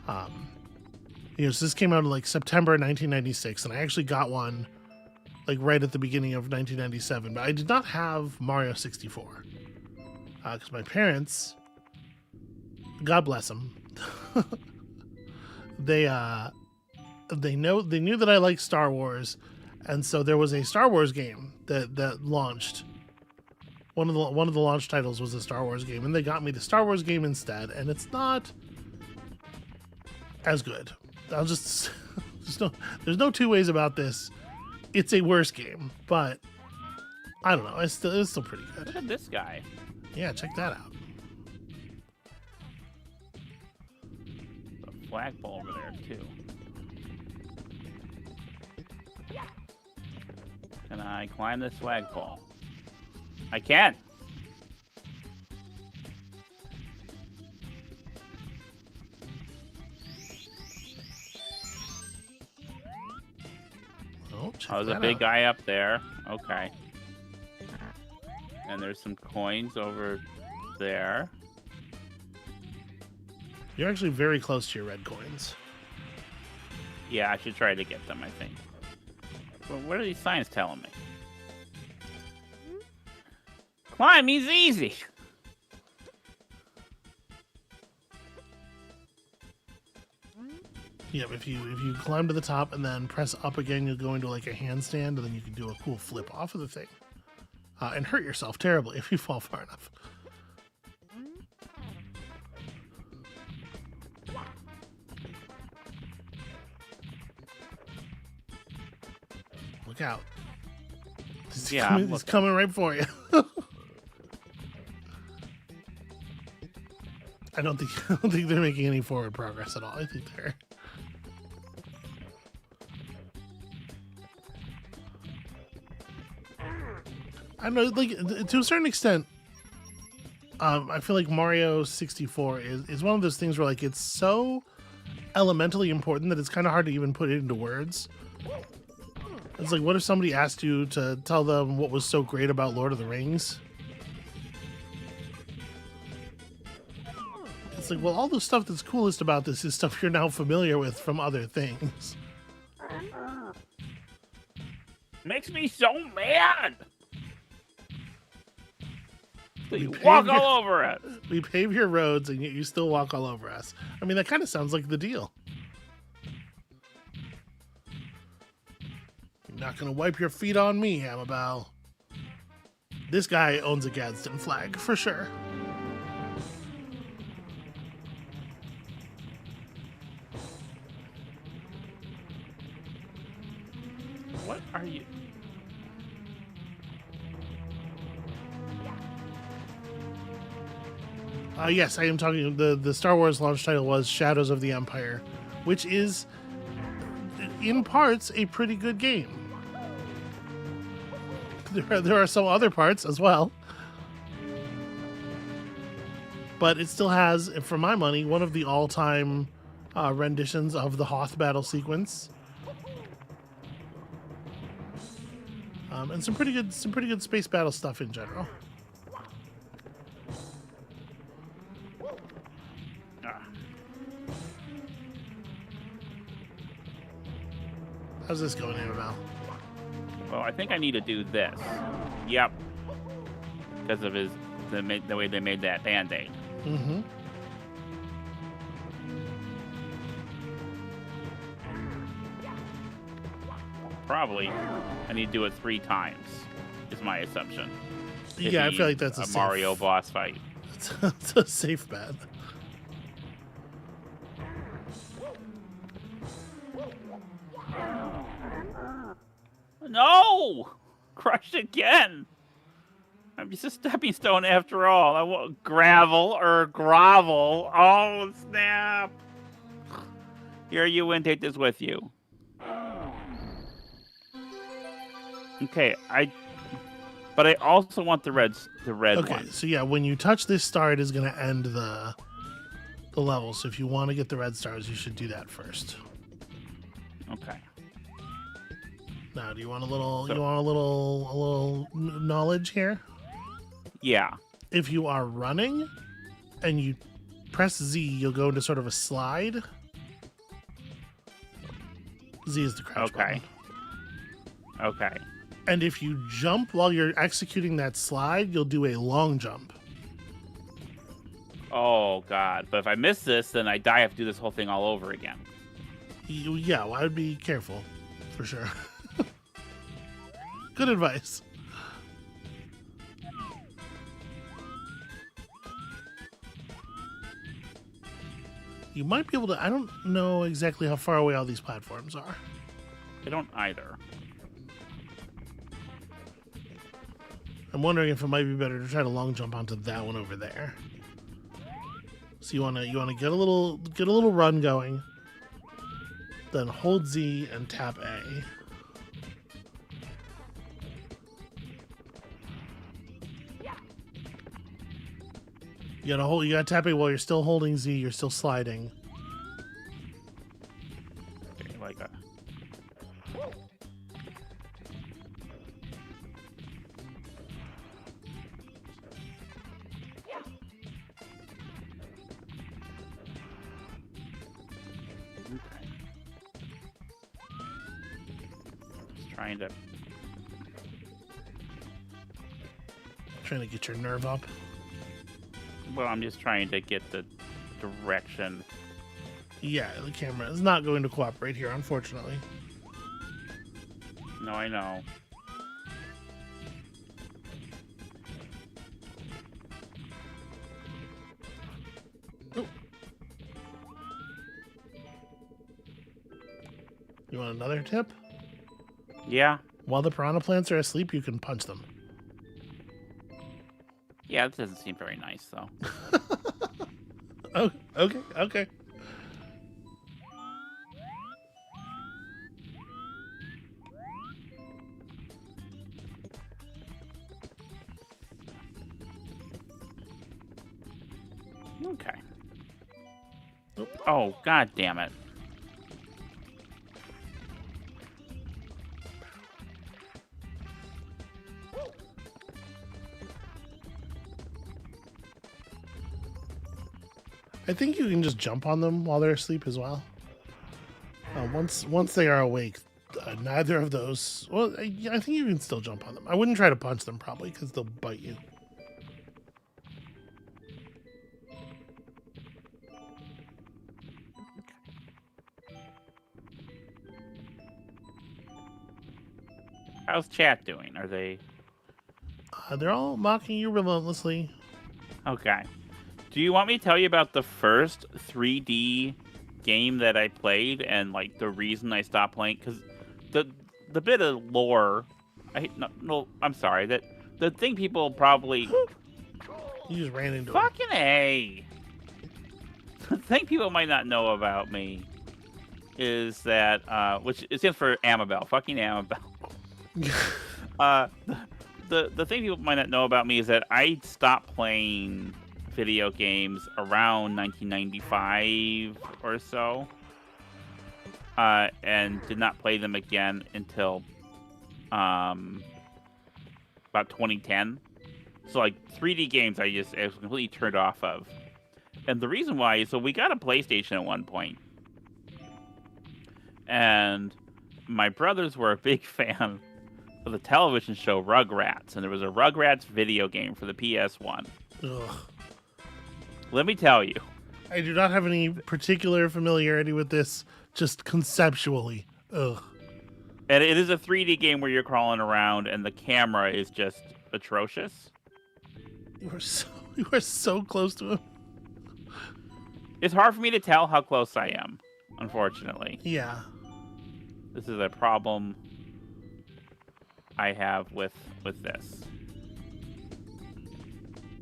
S1: So this came out in, like, September 1996, and I actually got one, like, right at the beginning of 1997, but I did not have Mario 64. Because my parents, God bless them, they knew that I liked Star Wars, and so there was a Star Wars game that launched. One of the launch titles was a Star Wars game, and they got me the Star Wars game instead, and it's not as good. I'll just there's no two ways about this. It's a worse game, but I don't know. It's still pretty good.
S2: Look at this guy.
S1: Yeah, check that out.
S2: A flagpole over there too. Can I climb this flagpole? I can.
S1: Oh, check
S2: Oh, there's
S1: that
S2: a big
S1: out.
S2: guy up there. Okay. And there's some coins over there.
S1: You're actually very close to your red coins.
S2: Yeah, I should try to get them, I think. Well, what are these signs telling me? Climb is easy.
S1: Yeah, if you climb to the top and then press up again, you'll go into like a handstand, and then you can do a cool flip off of the thing, and hurt yourself terribly if you fall far enough. Look out!
S2: Yeah,
S1: He's coming right for you. I don't think they're making any forward progress at all. I think they're. I don't know, like, to a certain extent, I feel like Mario 64 is one of those things where, like, it's so elementally important that it's kind of hard to even put it into words. It's like, what if somebody asked you to tell them what was so great about Lord of the Rings? It's like, well, all the stuff that's coolest about this is stuff you're now familiar with from other things.
S2: Makes me so mad. You
S1: paved
S2: walk
S1: your-
S2: all over it.
S1: We pave your roads, and yet you still walk all over us. I mean, that kind of sounds like the deal. You're not going to wipe your feet on me, Amabel. This guy owns a Gadsden flag, for sure.
S2: What are you?
S1: Yes, I am talking. The Star Wars launch title was Shadows of the Empire, which is, in parts, a pretty good game. There are some other parts as well. But it still has, for my money, one of the all-time renditions of the Hoth battle sequence. And some pretty good space battle stuff in general. How's this going, Amabel?
S2: Well, I think I need to do this. Yep. Because of the way they made that Band-Aid.
S1: Mm-hmm.
S2: Probably, I need to do it 3 times, is my assumption.
S1: Yeah, I feel like that's
S2: a Mario boss fight.
S1: It's a safe bet.
S2: No! Crushed again! I'm just a stepping stone after all. I want gravel or grovel. Oh, snap! Here you win. Take this with you. Okay, but I also want the red
S1: Okay,
S2: one.
S1: so yeah, when you touch this star, it is going to end the level. So if you want to get the red stars, you should do that first.
S2: Okay.
S1: Now, do you want a little knowledge here?
S2: Yeah.
S1: If you are running and you press Z, you'll go into sort of a slide. Z is the crouch button.
S2: Okay.
S1: And if you jump while you're executing that slide, you'll do a long jump.
S2: Oh, God. But if I miss this, then I die. I have to do this whole thing all over again.
S1: Yeah, well, I would be careful, for sure. Good advice. You might be able to... I don't know exactly how far away all these platforms are.
S2: I don't either.
S1: I'm wondering if it might be better to try to long jump onto that one over there. So you want to get a little run going, then hold Z and tap A. You gotta hold. You gotta tap it while you're still holding Z. You're still sliding.
S2: Okay, like a... Okay. Just trying to...
S1: Trying to get your nerve up.
S2: Well, I'm just trying to get the direction.
S1: Yeah, the camera is not going to cooperate here, unfortunately.
S2: No, I know.
S1: Oh. You want another tip?
S2: Yeah.
S1: While the piranha plants are asleep, you can punch them.
S2: Yeah, that doesn't seem very nice, though.
S1: Oh, okay, okay.
S2: Okay.
S1: Oh.
S2: Oh, god damn it.
S1: I think you can just jump on them while they're asleep as well. Once they are awake, neither of those. Well, I think you can still jump on them. I wouldn't try to punch them probably because they'll bite you.
S2: How's chat doing? Are they...
S1: They're all mocking you relentlessly.
S2: Okay. Do you want me to tell you about the first 3D game that I played and like the reason I stopped playing? Because the bit of lore, I'm sorry, that the thing people probably
S1: You just ran into them.
S2: fucking A. The thing people might not know about me is that which it stands for Amabel, fucking Amabel. The thing people might not know about me is that I stopped playing video games around 1995 or so, and did not play them again until about 2010. So like 3D games, I was completely turned off of. And the reason why is, so we got a PlayStation at one point, and my brothers were a big fan of the television show Rugrats, and there was a Rugrats video game for the PS1.
S1: Ugh.
S2: Let me tell you.
S1: I do not have any particular familiarity with this, just conceptually. Ugh.
S2: And it is a 3D game where you're crawling around, and the camera is just atrocious.
S1: You are so close to him.
S2: It's hard for me to tell how close I am, unfortunately.
S1: Yeah.
S2: This is a problem I have with this.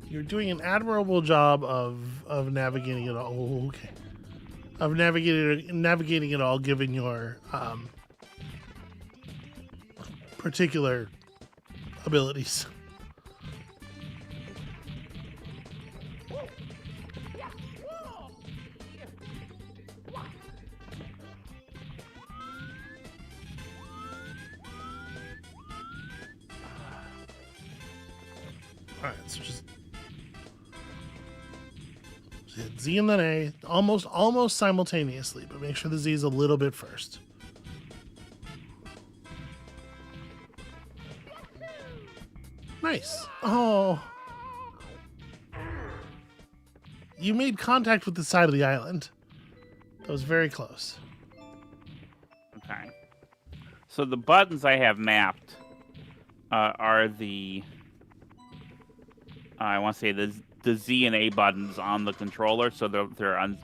S1: You're doing an admirable job of navigating it all. Oh, okay. Of navigating it all, given your particular abilities. All right, so just hit Z and then A, almost simultaneously, but make sure the Z is a little bit first. Nice. Oh. You made contact with the side of the island. That was very close.
S2: Okay. So the buttons I have mapped are the... I want to say the Z and A buttons on the controller, so they're on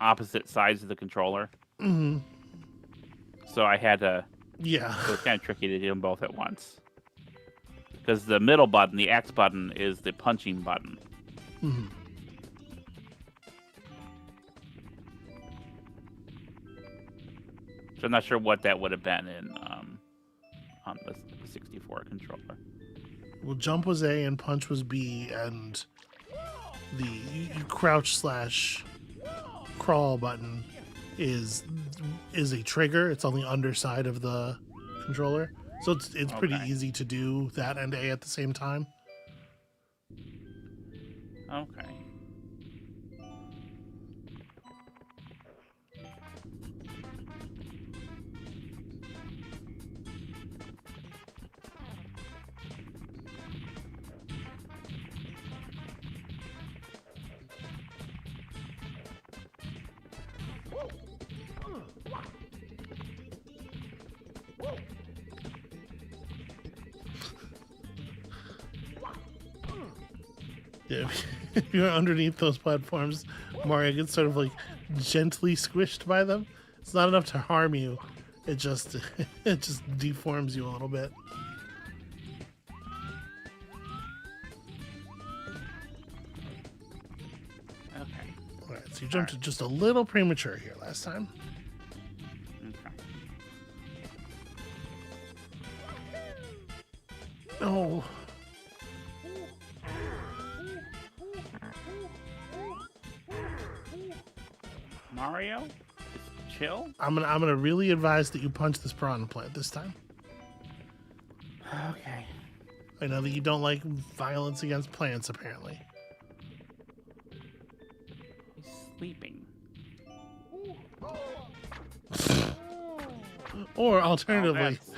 S2: opposite sides of the controller.
S1: Mm-hmm.
S2: So I had to...
S1: Yeah.
S2: So it's kind of tricky to do them both at once. Because the middle button, the X button, is the punching button.
S1: Mm-hmm.
S2: So I'm not sure what that would have been in on the 64 controller.
S1: Well, jump was A and punch was B, and the crouch slash crawl button is a trigger. It's on the underside of the controller, so it's pretty
S2: Okay.
S1: easy to do that and A at the same time.
S2: Okay.
S1: Yeah, if you're underneath those platforms, Mario gets sort of like gently squished by them. It's not enough to harm you. It just it just deforms you a little bit.
S2: Okay.
S1: All right, so you jumped just a little premature here last time.
S2: Okay.
S1: Oh,
S2: Mario, just chill.
S1: I'm gonna really advise that you punch this piranha plant this time.
S2: Okay.
S1: I know that you don't like violence against plants, apparently.
S2: He's sleeping.
S1: Or alternatively,
S2: that's-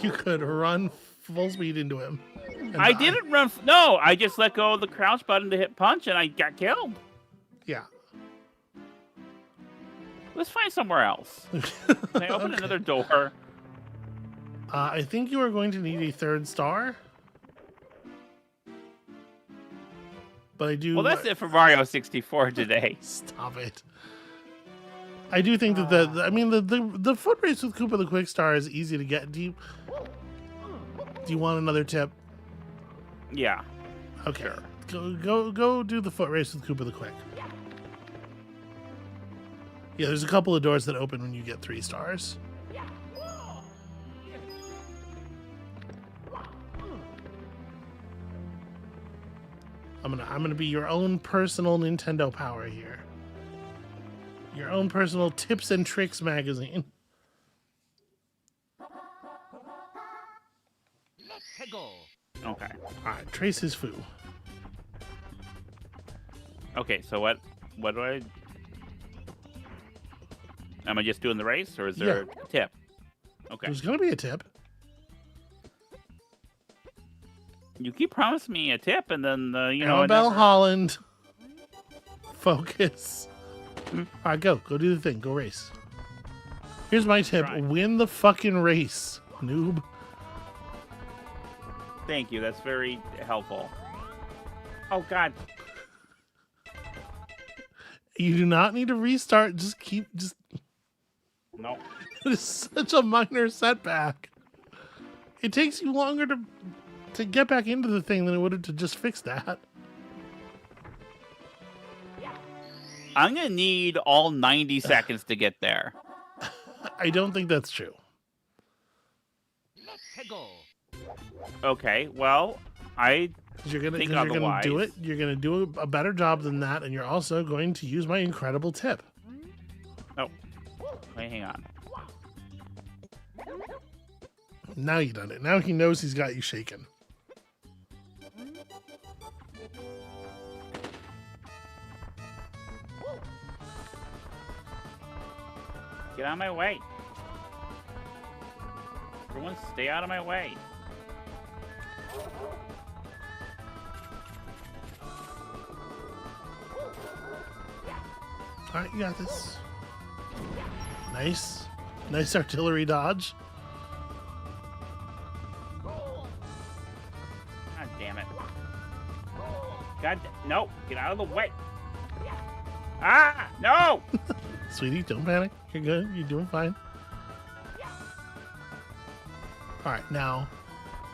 S1: you could run full speed into him. and
S2: I
S1: die.
S2: didn't run. No, I just let go of the crouch button to hit punch, and I got killed.
S1: Yeah.
S2: Let's find somewhere else. Can I open
S1: Okay.
S2: another door?
S1: I think you are going to need a third star. But I do.
S2: Well, that's it for Mario 64 today.
S1: Stop it. I do think that the foot race with Koopa the Quick Star is easy to get. Do you want another tip?
S2: Yeah.
S1: Okay.
S2: Sure.
S1: Go do the foot race with Koopa the Quick. Yeah, there's a couple of doors that open when you get 3 stars. I'm gonna be your own personal Nintendo power here. Your own personal tips and tricks magazine.
S3: Let's go.
S2: Okay.
S1: Alright, trace his foo.
S2: Okay. So what do I? Am I just doing the race, or is there a tip? Okay.
S1: There's gonna be a tip.
S2: You keep promising me a tip, and then you know.
S1: Amabel Holland. Focus. Alright, go do the thing. Go race. Here's my tip.
S2: Try.
S1: Win the fucking race, noob.
S2: Thank you. That's very helpful. Oh God.
S1: You do not need to restart. Just
S2: No.
S1: it is such a minor setback. It takes you longer to get back into the thing than it would have to just fix that.
S2: I'm gonna need all 90 seconds to get there.
S1: I don't think that's true.
S3: Let's go.
S2: Okay. Well, I
S1: 'Cause you're gonna
S2: Think
S1: do it.
S2: otherwise.
S1: You're gonna do a better job than that, and you're also going to use my incredible tip.
S2: wait. Hang on.
S1: Now you done it. Now he knows he's got you shaken.
S2: Get out of my way. Everyone, stay out of my way.
S1: All right, you got this. Nice artillery dodge.
S2: God damn it. No, get out of the way. Ah, no.
S1: Sweetie, don't panic. You're good. You're doing fine. All right, now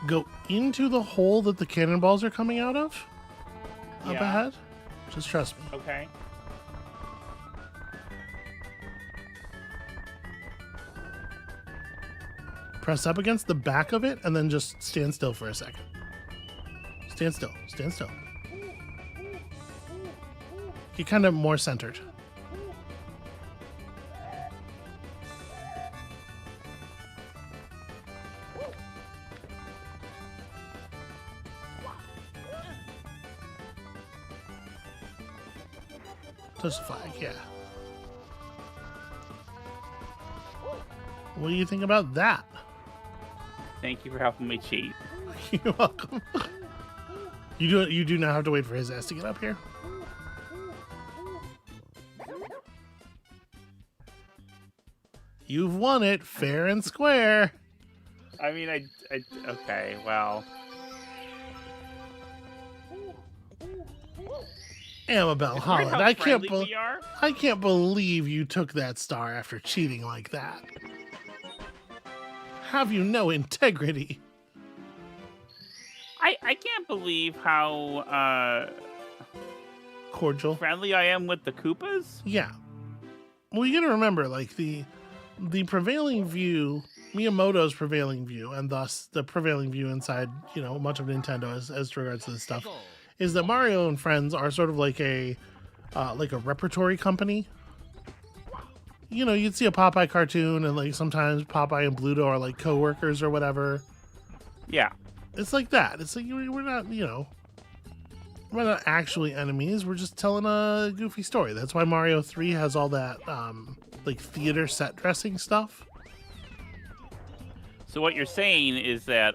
S1: go into the hole that the cannonballs are coming out of. Up
S2: Yeah.
S1: ahead. Just trust me.
S2: Okay.
S1: Press up against the back of it and then just stand still for a second. Stand still. Stand still. Get kind of more centered. Just a flag, yeah. What do you think about that?
S2: Thank you for helping me cheat.
S1: You're welcome. You do not have to wait for his ass to get up here. You've won it fair and square.
S2: I mean, okay, well.
S1: Amabel
S2: It's weird
S1: Holland,
S2: how friendly we are.
S1: I can't believe you took that star after cheating like that. Have you no integrity?
S2: I can't believe how
S1: Cordial.
S2: friendly I am with the Koopas.
S1: Yeah. Well, you gotta remember, like, the prevailing view, Miyamoto's prevailing view, and thus the prevailing view inside, you know, much of Nintendo as regards to this stuff, is that Mario and Friends are sort of like a repertory company. You know, you'd see a Popeye cartoon, and like sometimes Popeye and Bluto are like co-workers or whatever.
S2: Yeah.
S1: It's like that. It's like we're not, you know, we're not actually enemies. We're just telling a goofy story. That's why Mario 3 has all that like theater set dressing stuff.
S2: So what you're saying is that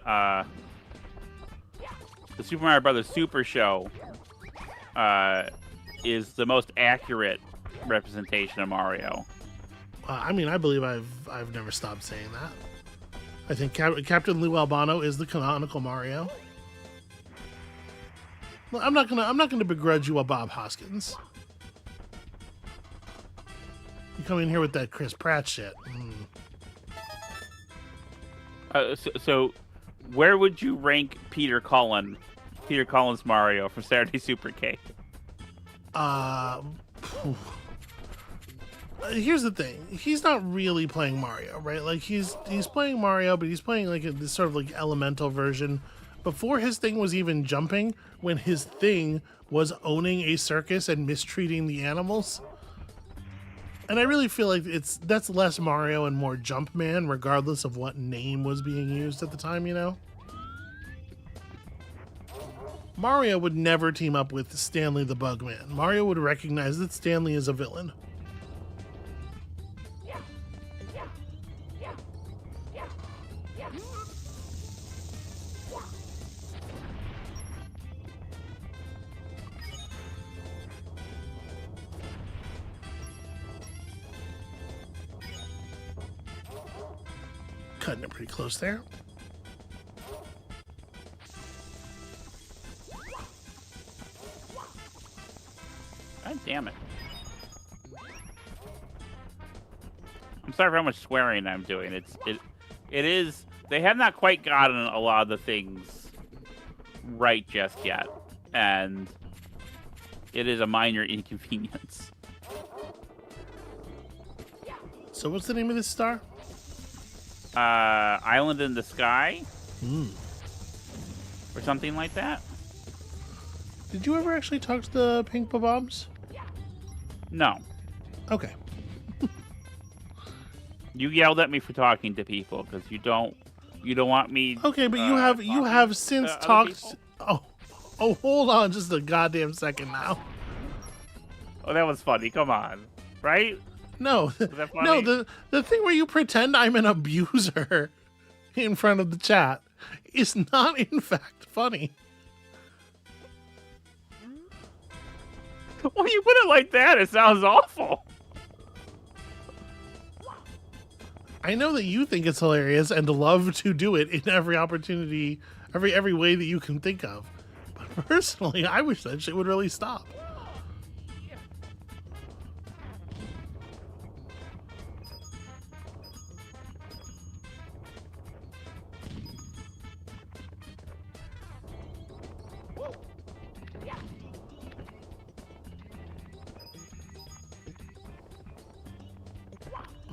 S2: the Super Mario Brothers Super Show is the most accurate representation of Mario.
S1: I mean, I believe I've never stopped saying that. I think Captain Lou Albano is the canonical Mario. Well, I'm not gonna begrudge you a Bob Hoskins. You come in here with that Chris Pratt shit.
S2: So where would you rank Peter Cullen's Mario from Saturday Super Cake?
S1: Here's the thing. He's not really playing Mario, right? Like he's playing Mario, but he's playing like this sort of like elemental version. Before his thing was even jumping, when his thing was owning a circus and mistreating the animals. And I really feel like that's less Mario and more Jumpman, regardless of what name was being used at the time, you know? Mario would never team up with Stanley the Bugman. Mario would recognize that Stanley is a villain. Cutting it pretty close there.
S2: God damn it. I'm sorry for how much swearing I'm doing. It is they have not quite gotten a lot of the things right just yet. And it is a minor inconvenience.
S1: So what's the name of this star?
S2: Island in the Sky?
S1: Hmm.
S2: Or something like that?
S1: Did you ever actually talk to the Pink Bob-Ombs?
S2: No.
S1: Okay.
S2: You yelled at me for talking to people because you don't want me.
S1: Okay, but you have since talked. Oh, hold on just a goddamn second now.
S2: Oh, that was funny. Come on, right?
S1: No, no. The thing where you pretend I'm an abuser in front of the chat is not, in fact, funny.
S2: When you put it like that, it sounds awful.
S1: I know that you think it's hilarious and love to do it in every opportunity, every way that you can think of. But personally, I wish that shit would really stop.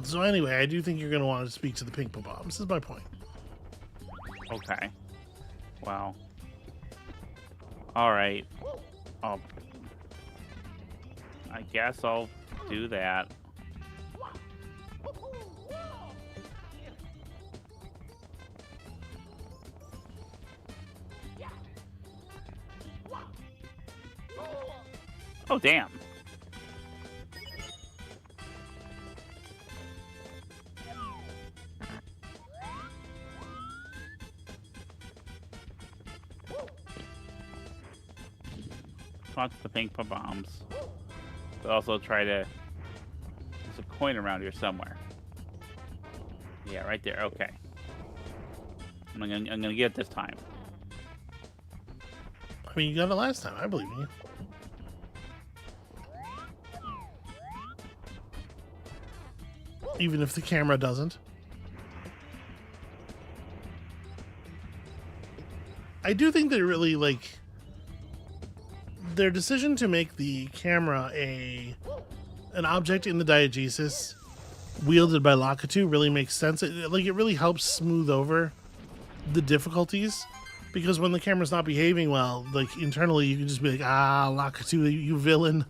S1: So anyway, I do think you're going to want to speak to the Pink Bob-Ombs. This is my point.
S2: Okay. Wow. All right. Oh. I guess I'll do that. Oh, damn. Wants the pink bombs. But also try to... There's a coin around here somewhere. Yeah, right there. Okay. I'm gonna get it this time.
S1: I mean, you got it last time. I believe in you. Even if the camera doesn't. I do think they really, like... Their decision to make the camera an object in the diegesis wielded by Lakitu really makes sense. It really helps smooth over the difficulties, because when the camera's not behaving well, like internally you can just be like, ah, Lakitu, you villain.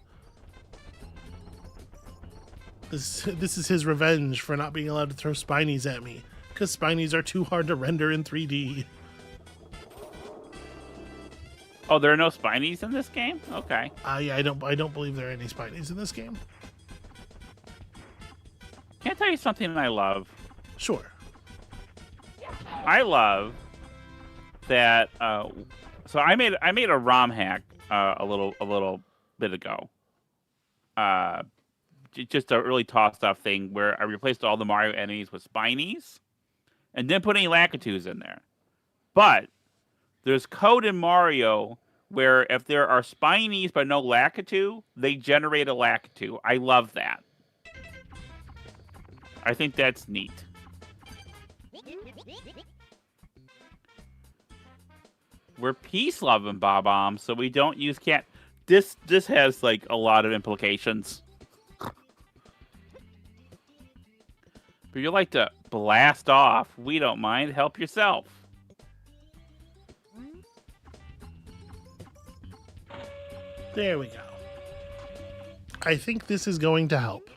S1: This is his revenge for not being allowed to throw spinies at me, because spinies are too hard to render in 3D.
S2: Oh, there are no spinies in this game? Okay.
S1: Yeah, I don't believe there are any spinies in this game.
S2: Can I tell you something I love?
S1: Sure.
S2: I love that. So I made a ROM hack a little bit ago. Just a really tossed off thing where I replaced all the Mario enemies with spinies, and didn't put any Lakitus in there. But there's code in Mario where if there are spinies but no Lakitu, they generate a Lakitu. I love that. I think that's neat. We're peace-loving Bob-ombs, so we don't use cat. This has like a lot of implications. But you like to blast off. We don't mind. Help yourself.
S1: There we go. I think this is going to help.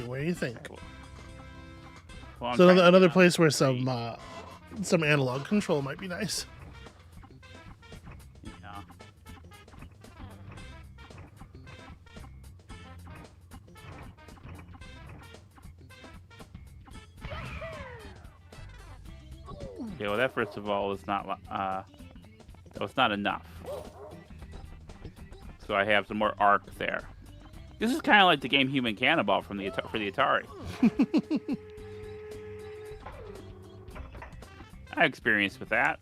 S1: Where do you think?
S2: Well,
S1: So another place where some analog control might be nice.
S2: Yeah. Okay, well, that first of all is not that was not enough. So I have some more arc there. This is kind of like the game Human Cannonball for the Atari. I have experience with that.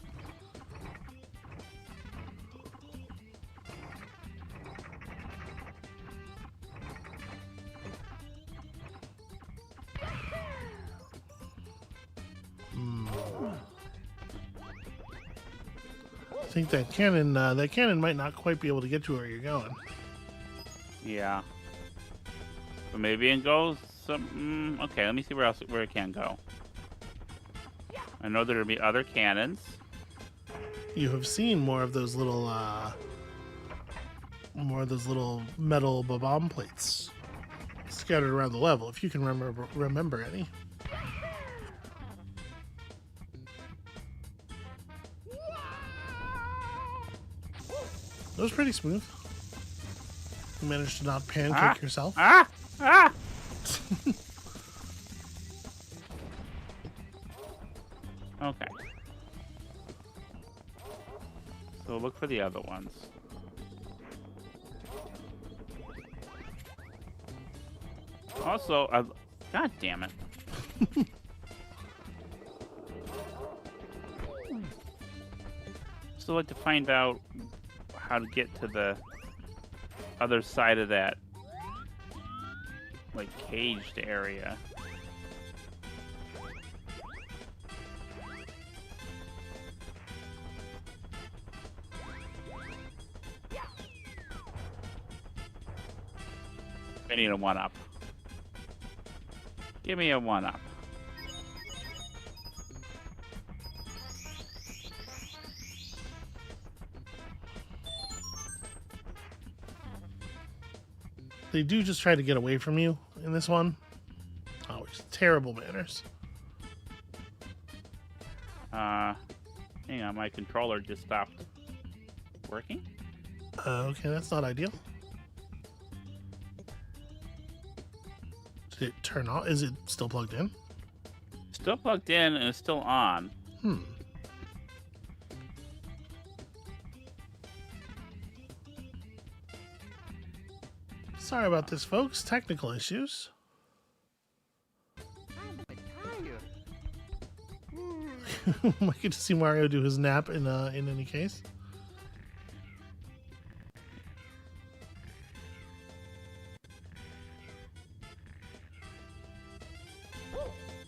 S1: I think that cannon might not quite be able to get you where you're going.
S2: Yeah. But maybe it goes some... okay, let me see where it can go. I know there'll be other cannons.
S1: You have seen more of those little metal bomb plates scattered around the level, if you can remember any. That was pretty smooth. You managed to not pancake yourself.
S2: Okay. So look for the other ones. Also, God damn it. Still like to find out how to get to the other side of that, like, caged area. I need a 1-up. Give me a 1-up.
S1: They do just try to get away from you in this one. Oh, it's terrible manners.
S2: Hang on, my controller just stopped working.
S1: Okay, that's not ideal. Did it turn off? Is it still plugged in?
S2: Still plugged in and it's still on.
S1: Sorry about this, folks. Technical issues. I get to see Mario do his nap in any case.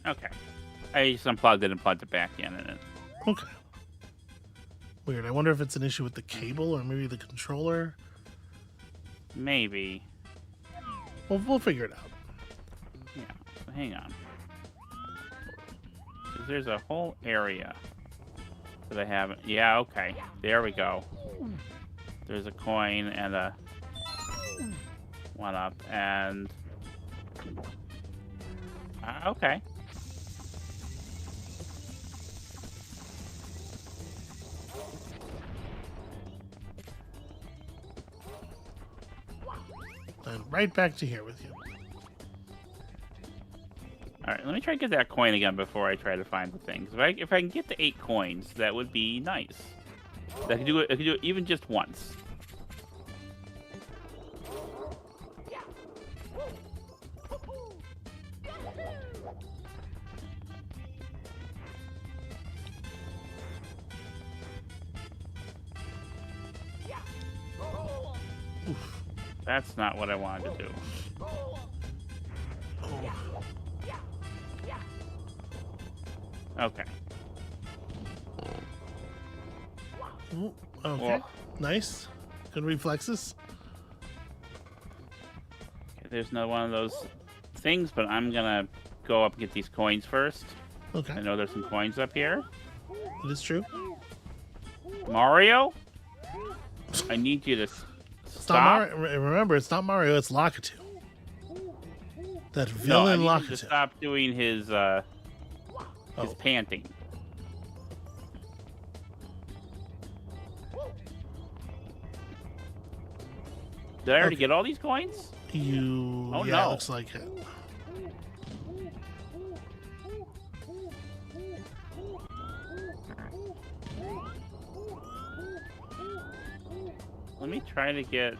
S2: Okay. I just unplugged it and plugged it back in. And
S1: Okay. Weird. I wonder if it's an issue with the cable or maybe the controller.
S2: maybe.
S1: Well, we'll figure it out.
S2: Yeah. So hang on. 'Cause there's a whole area that I haven't. Yeah. Okay. There we go. There's a coin and a 1-up and. Okay.
S1: And right back to here with you.
S2: All right, let me try to get that coin again before I try to find the things. If I can get the 8 coins, that would be nice. I could do it. I could do it even just once.
S1: Oof.
S2: That's not what I wanted to do. Okay.
S1: Ooh, okay.
S2: Well-
S1: Nice. Good reflexes.
S2: Okay, there's no one of those things, but I'm gonna go up and get these coins first.
S1: Okay.
S2: I know there's some coins up here.
S1: It is true.
S2: Mario, I need you to
S1: It's
S2: stop.
S1: not Mario. Remember, it's not Mario, it's Lakitu. That
S2: No, I
S1: villain
S2: need you to
S1: Lakitu.
S2: stop doing his
S1: Oh.
S2: panting. Did I already
S1: Okay.
S2: get all these coins?
S1: You...
S2: Oh,
S1: yeah,
S2: no.
S1: looks like it.
S2: Let me try to get.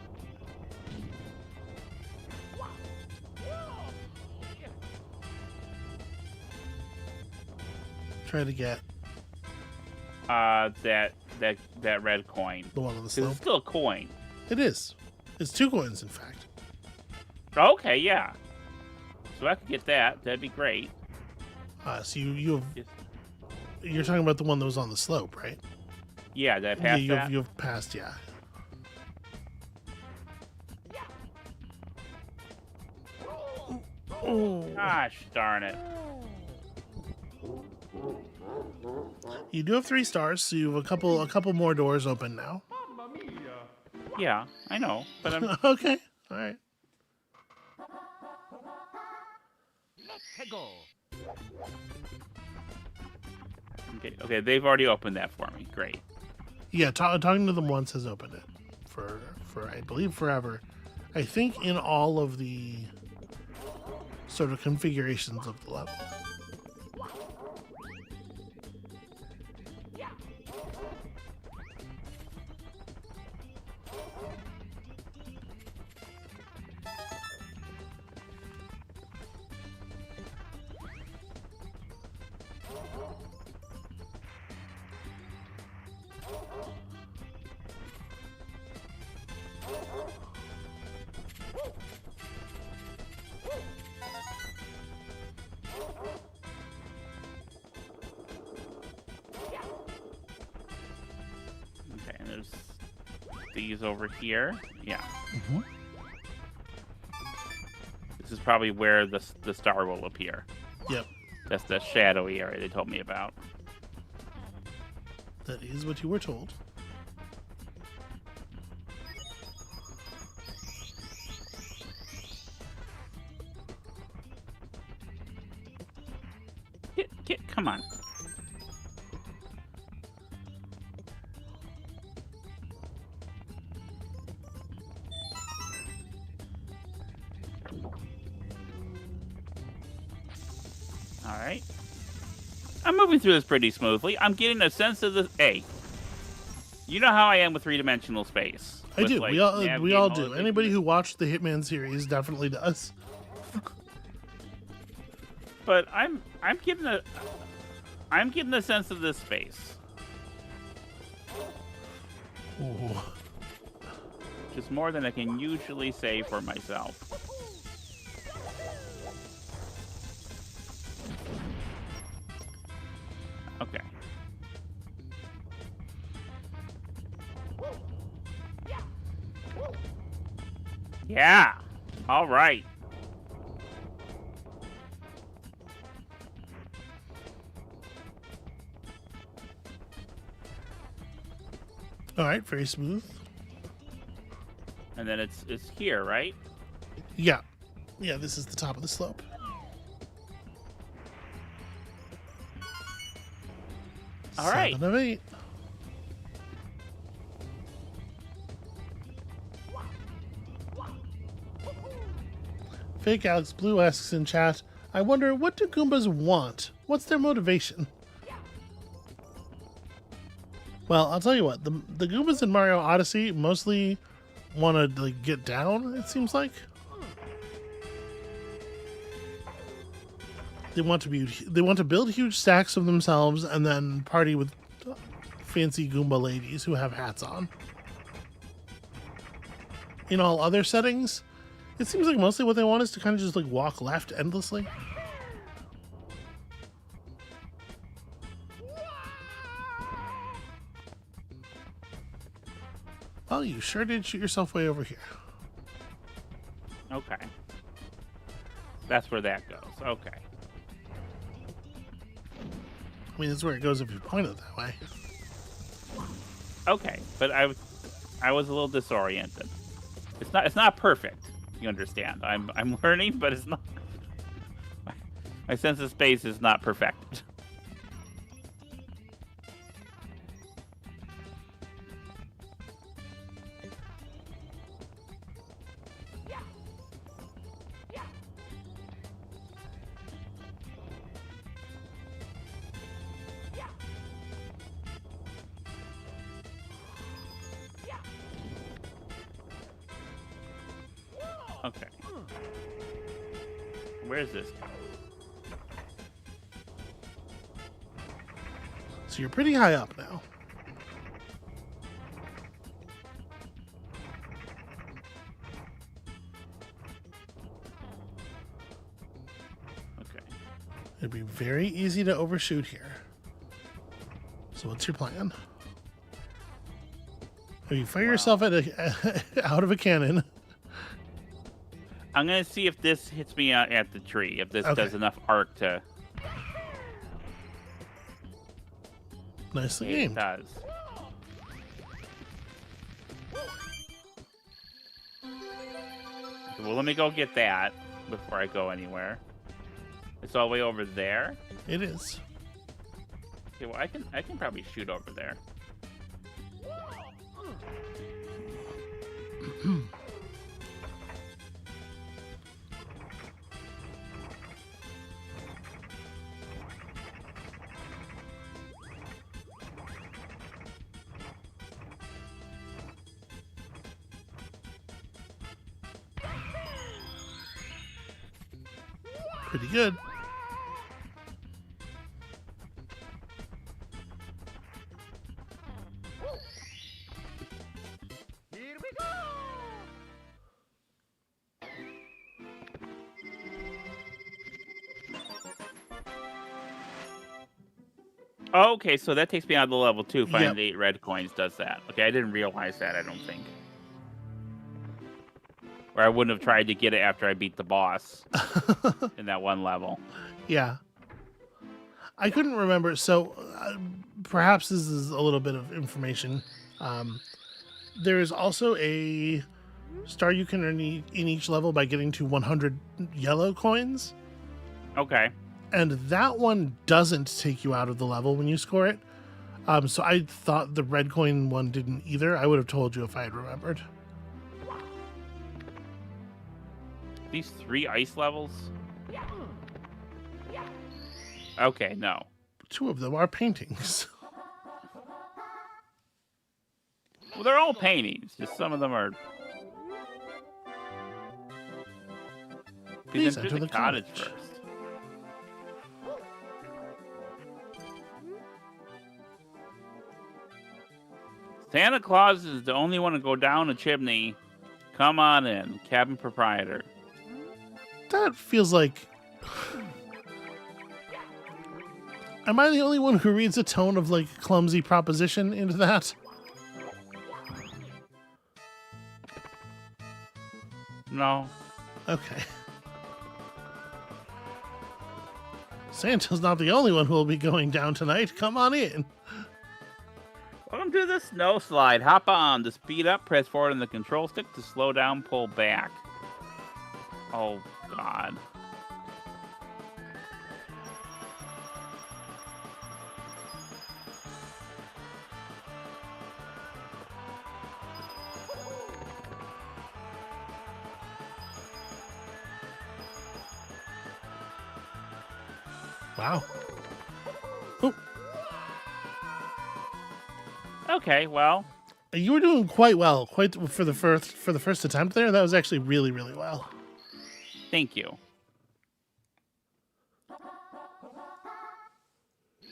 S1: Try to get
S2: That red coin.
S1: the one on the
S2: 'Cause
S1: slope.
S2: it's still a coin.
S1: It is. It's 2 coins, in fact.
S2: Okay, yeah. So I could get that. That'd be great.
S1: So you have...
S2: Yes.
S1: You're talking about the one that was on the slope, right?
S2: Yeah, did I
S1: Yeah,
S2: pass that?
S1: you've passed, yeah. Oh.
S2: Gosh darn it.
S1: You do have 3 stars, so you have a couple more doors open now.
S3: Mamma mia!
S2: Yeah, I know, but I'm
S1: Okay, all right.
S3: Let's go!
S2: okay. They've already opened that for me. Great.
S1: Yeah, talking to them once has opened it for I believe forever. I think in all of the sort of configurations of the level.
S2: these over here. Yeah.
S1: Mm-hmm.
S2: This is probably where the star will appear.
S1: Yep.
S2: That's the shadowy area they told me about.
S1: That is what you were told.
S2: Come on. All right. I'm moving through this pretty smoothly. I'm getting a sense of the. Hey, you know how I am with three-dimensional space.
S1: I
S2: with,
S1: do.
S2: like,
S1: We all
S2: navigating all
S1: do.
S2: the
S1: Anybody
S2: things.
S1: who watched the Hitman series definitely does.
S2: But I'm getting a sense of this space.
S1: Ooh.
S2: Just more than I can usually say for myself. Okay. Yeah. All right.
S1: All right, very smooth.
S2: And then it's here, right?
S1: Yeah. Yeah, this is the top of the slope.
S2: All right.
S1: 7 of 8. Fake Alex Blue asks in chat, I wonder, what do Goombas want? What's their motivation? Well, I'll tell you what, the Goombas in Mario Odyssey mostly want to like get down, it seems like. They want to build huge stacks of themselves and then party with fancy Goomba ladies who have hats on. In all other settings, it seems like mostly what they want is to kind of just like walk left endlessly. Well, you sure did shoot yourself way over here.
S2: Okay. That's where that goes. Okay.
S1: I mean, that's where it goes if you point it that way.
S2: Okay, but I was a little disoriented. It's not perfect. You understand? I'm learning, but it's not. My sense of space is not perfect. Okay. Where's this guy?
S1: So you're pretty high up now.
S2: Okay.
S1: It'd be very easy to overshoot here. So what's your plan? If you fire yourself at out of a cannon.
S2: I'm gonna see if this hits me at the tree. If this
S1: Okay.
S2: does enough arc to.
S1: Nicely
S2: It
S1: aimed.
S2: does. Well, let me go get that before I go anywhere. It's all the way over there.
S1: It is.
S2: Okay, well I can probably shoot over there.
S1: Pretty good.
S3: Here we go!
S2: Oh, okay, so that takes me out of the level too. Finding
S1: Yep.
S2: the 8 red coins does that. Okay, I didn't realize that, I don't think. Or I wouldn't have tried to get it after I beat the boss in that one level.
S1: Yeah. I couldn't remember. So perhaps this is a little bit of information. There is also a star you can earn in each level by getting to 100 yellow coins.
S2: Okay.
S1: And that one doesn't take you out of the level when you score it. So I thought the red coin one didn't either. I would have told you if I had remembered.
S2: These 3 ice levels? Okay, no.
S1: 2 of them are paintings.
S2: Well, they're all paintings. Just some of them are.
S1: Please
S2: Enter
S1: enter
S2: the
S1: the
S2: cottage
S1: cottage.
S2: first. Santa Claus is the only one to go down a chimney. Come on in, cabin proprietor.
S1: That feels like... Am I the only one who reads a tone of, like, clumsy proposition into that?
S2: No.
S1: Okay. Santa's not the only one who will be going down tonight. Come on in.
S2: Welcome to the snow slide. Hop on. To speed up, press forward on the control stick. To slow down, pull back. Oh, God.
S1: Wow. Oh,
S2: Okay, well,
S1: you were doing quite well. Quite for the first attempt there. That was actually really, really well.
S2: thank you.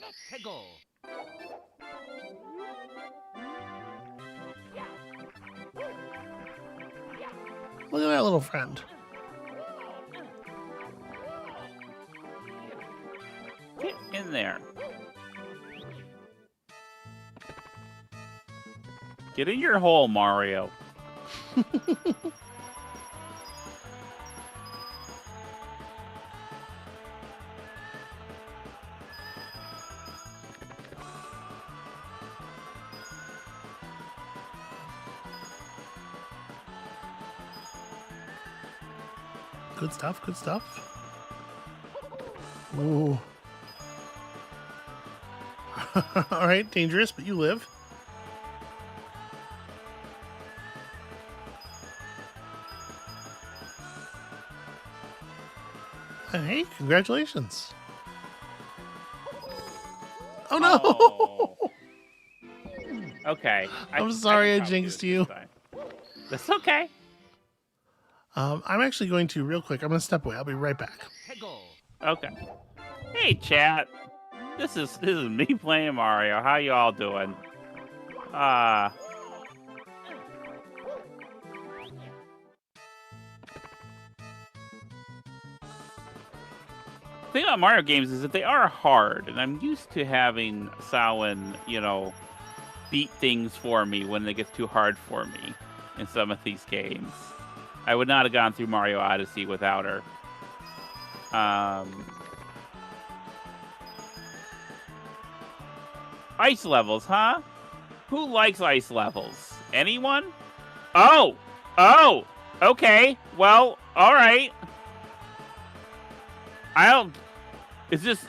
S3: Let's go.
S1: Look at that little friend.
S2: Get in there. Get in your hole, Mario.
S1: Good stuff, good stuff. Ooh. All right, dangerous, but you live. Hey, congratulations. Oh no!
S2: Oh. Okay.
S1: I'm sorry I
S2: can probably
S1: jinxed
S2: do it
S1: you.
S2: this time. That's okay.
S1: I'm actually going to, real quick, I'm going to step away. I'll be right back.
S3: Let's go.
S2: Okay. Hey, chat. This is me playing Mario. How you all doing? The thing about Mario games is that they are hard, and I'm used to having Samhain, beat things for me when it gets too hard for me in some of these games. I would not have gone through Mario Odyssey without her. Ice levels, huh? Who likes ice levels? Anyone? Oh! Okay. Well, all right. Is this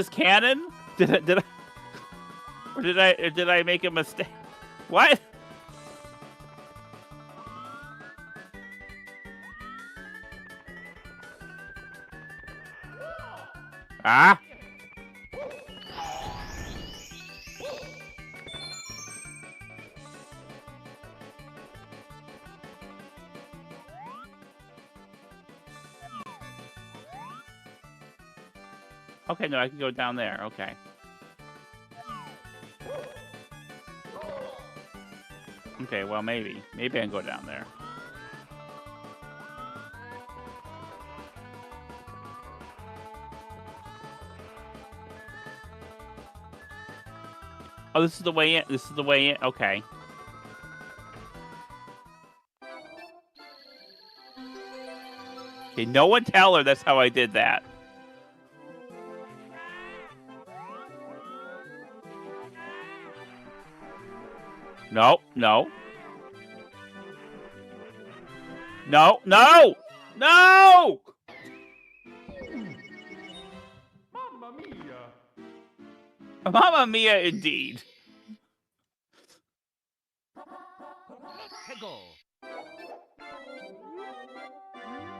S2: canon? Did I make a mistake? What? Ah? Okay, no, I can go down there. Okay. Okay, well, maybe. Maybe I can go down there. Oh, this is the way in. This is the way in. Okay. Okay, no one tell her that's how I did that. No, no. No, no! No!
S3: Mamma mia!
S2: Mamma mia, indeed.
S3: Let's go!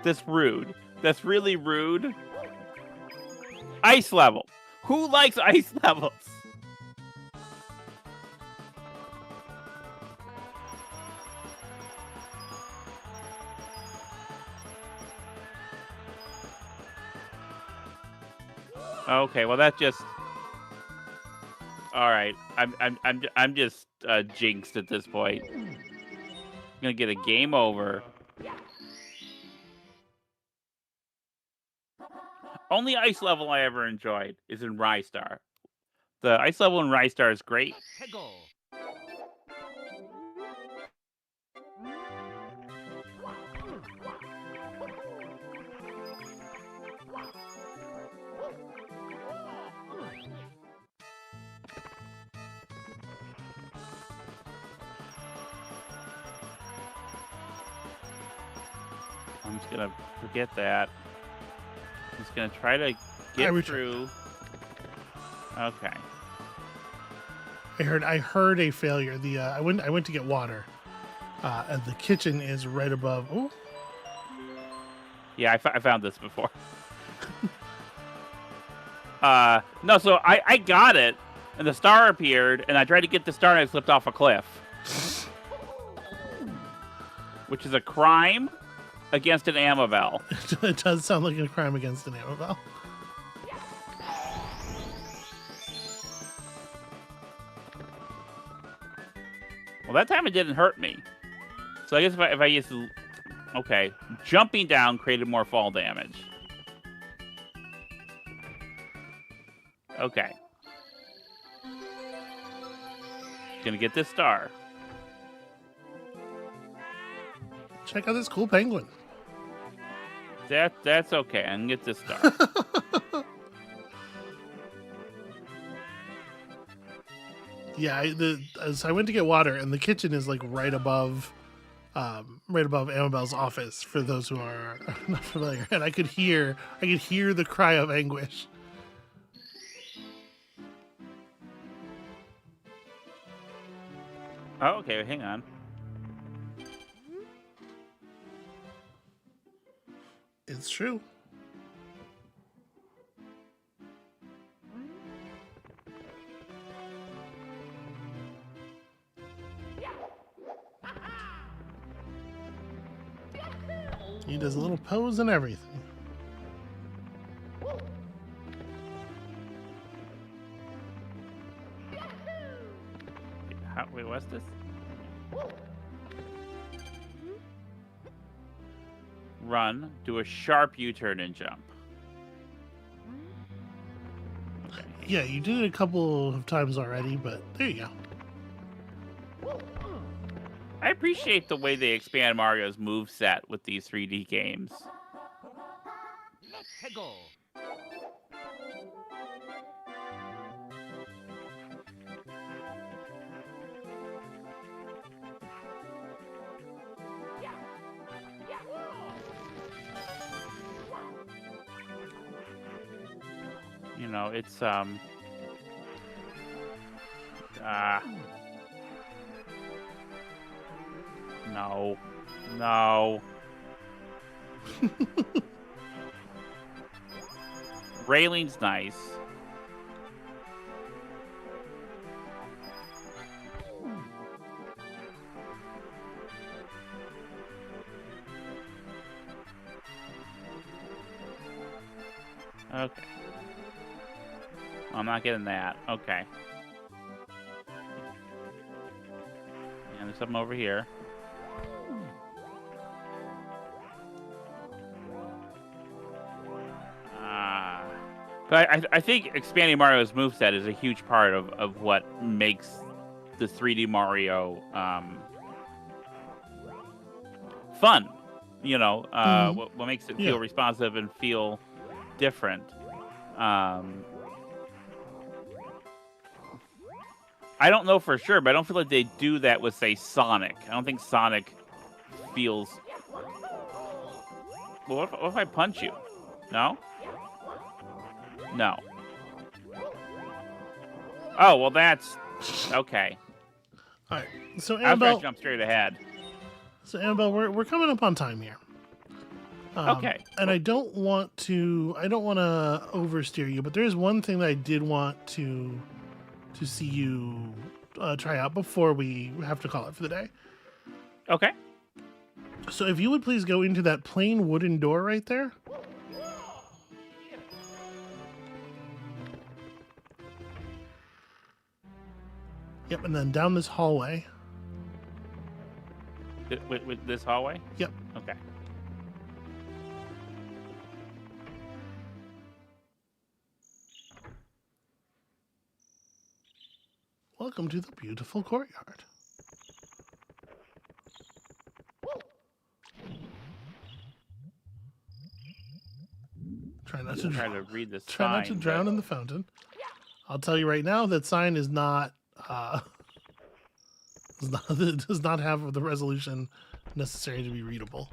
S2: That's rude. That's really rude. Ice level. Who likes ice levels? Okay, well that just. All right, I'm just jinxed at this point. I'm gonna get a game over. Only ice level I ever enjoyed is in Rystar. The ice level in Rystar is great.
S3: Let's go!
S2: I'm just gonna forget that. I'm just gonna try to get through. Okay.
S1: I heard a failure. I went to get water, and the kitchen is right above. Oh,
S2: Yeah, I found this before. No, so I got it, and the star appeared, and I tried to get the star, and I slipped off a cliff. Which is a crime against an Amabel.
S1: It does sound like a crime against an Amabel.
S2: Well, that time it didn't hurt me. So I guess if I use... Okay. Jumping down created more fall damage. Okay. Gonna get this star.
S1: Check out this cool penguin.
S2: That's okay. I can get this star.
S1: Yeah, so I went to get water, and the kitchen is like right above Amabel's office. For those who are not familiar, and I could hear the cry of anguish.
S2: Oh, okay. Hang on.
S1: It's true. He does a little pose and everything.
S2: Wait, what's this? Run, do a sharp U-turn and jump. Okay.
S1: Yeah, you did it a couple of times already, but there you go.
S2: I appreciate the way they expand Mario's moveset with these 3D games.
S3: Let's go!
S2: You know, it's no. No. Railing's nice. Okay. I'm not getting that. Okay. And there's something over here. But I think expanding Mario's moveset is a huge part of what makes the 3D Mario fun. You know, what makes it feel
S1: Yeah.
S2: responsive and feel different. Um, I don't know for sure, but I don't feel like they do that with, say, Sonic. I don't think Sonic feels... Well, what if I punch you? No? No. Oh, well, that's... Okay.
S1: All right. So
S2: I was going
S1: Amabel,
S2: to jump straight ahead.
S1: we're coming up on time here.
S2: Okay.
S1: And I don't want to oversteer you, but there is one thing that I did want to see you try out before we have to call it for the day.
S2: Okay.
S1: So if you would please go into that plain wooden door right there. Yep, and then down this hallway.
S2: With this hallway?
S1: Yep.
S2: Okay.
S1: Welcome to the beautiful courtyard. Try not to
S2: Try to read this
S1: try not to
S2: sign,
S1: drown
S2: but-
S1: in the fountain. I'll tell you right now, that sign is not does not have the resolution necessary to be readable.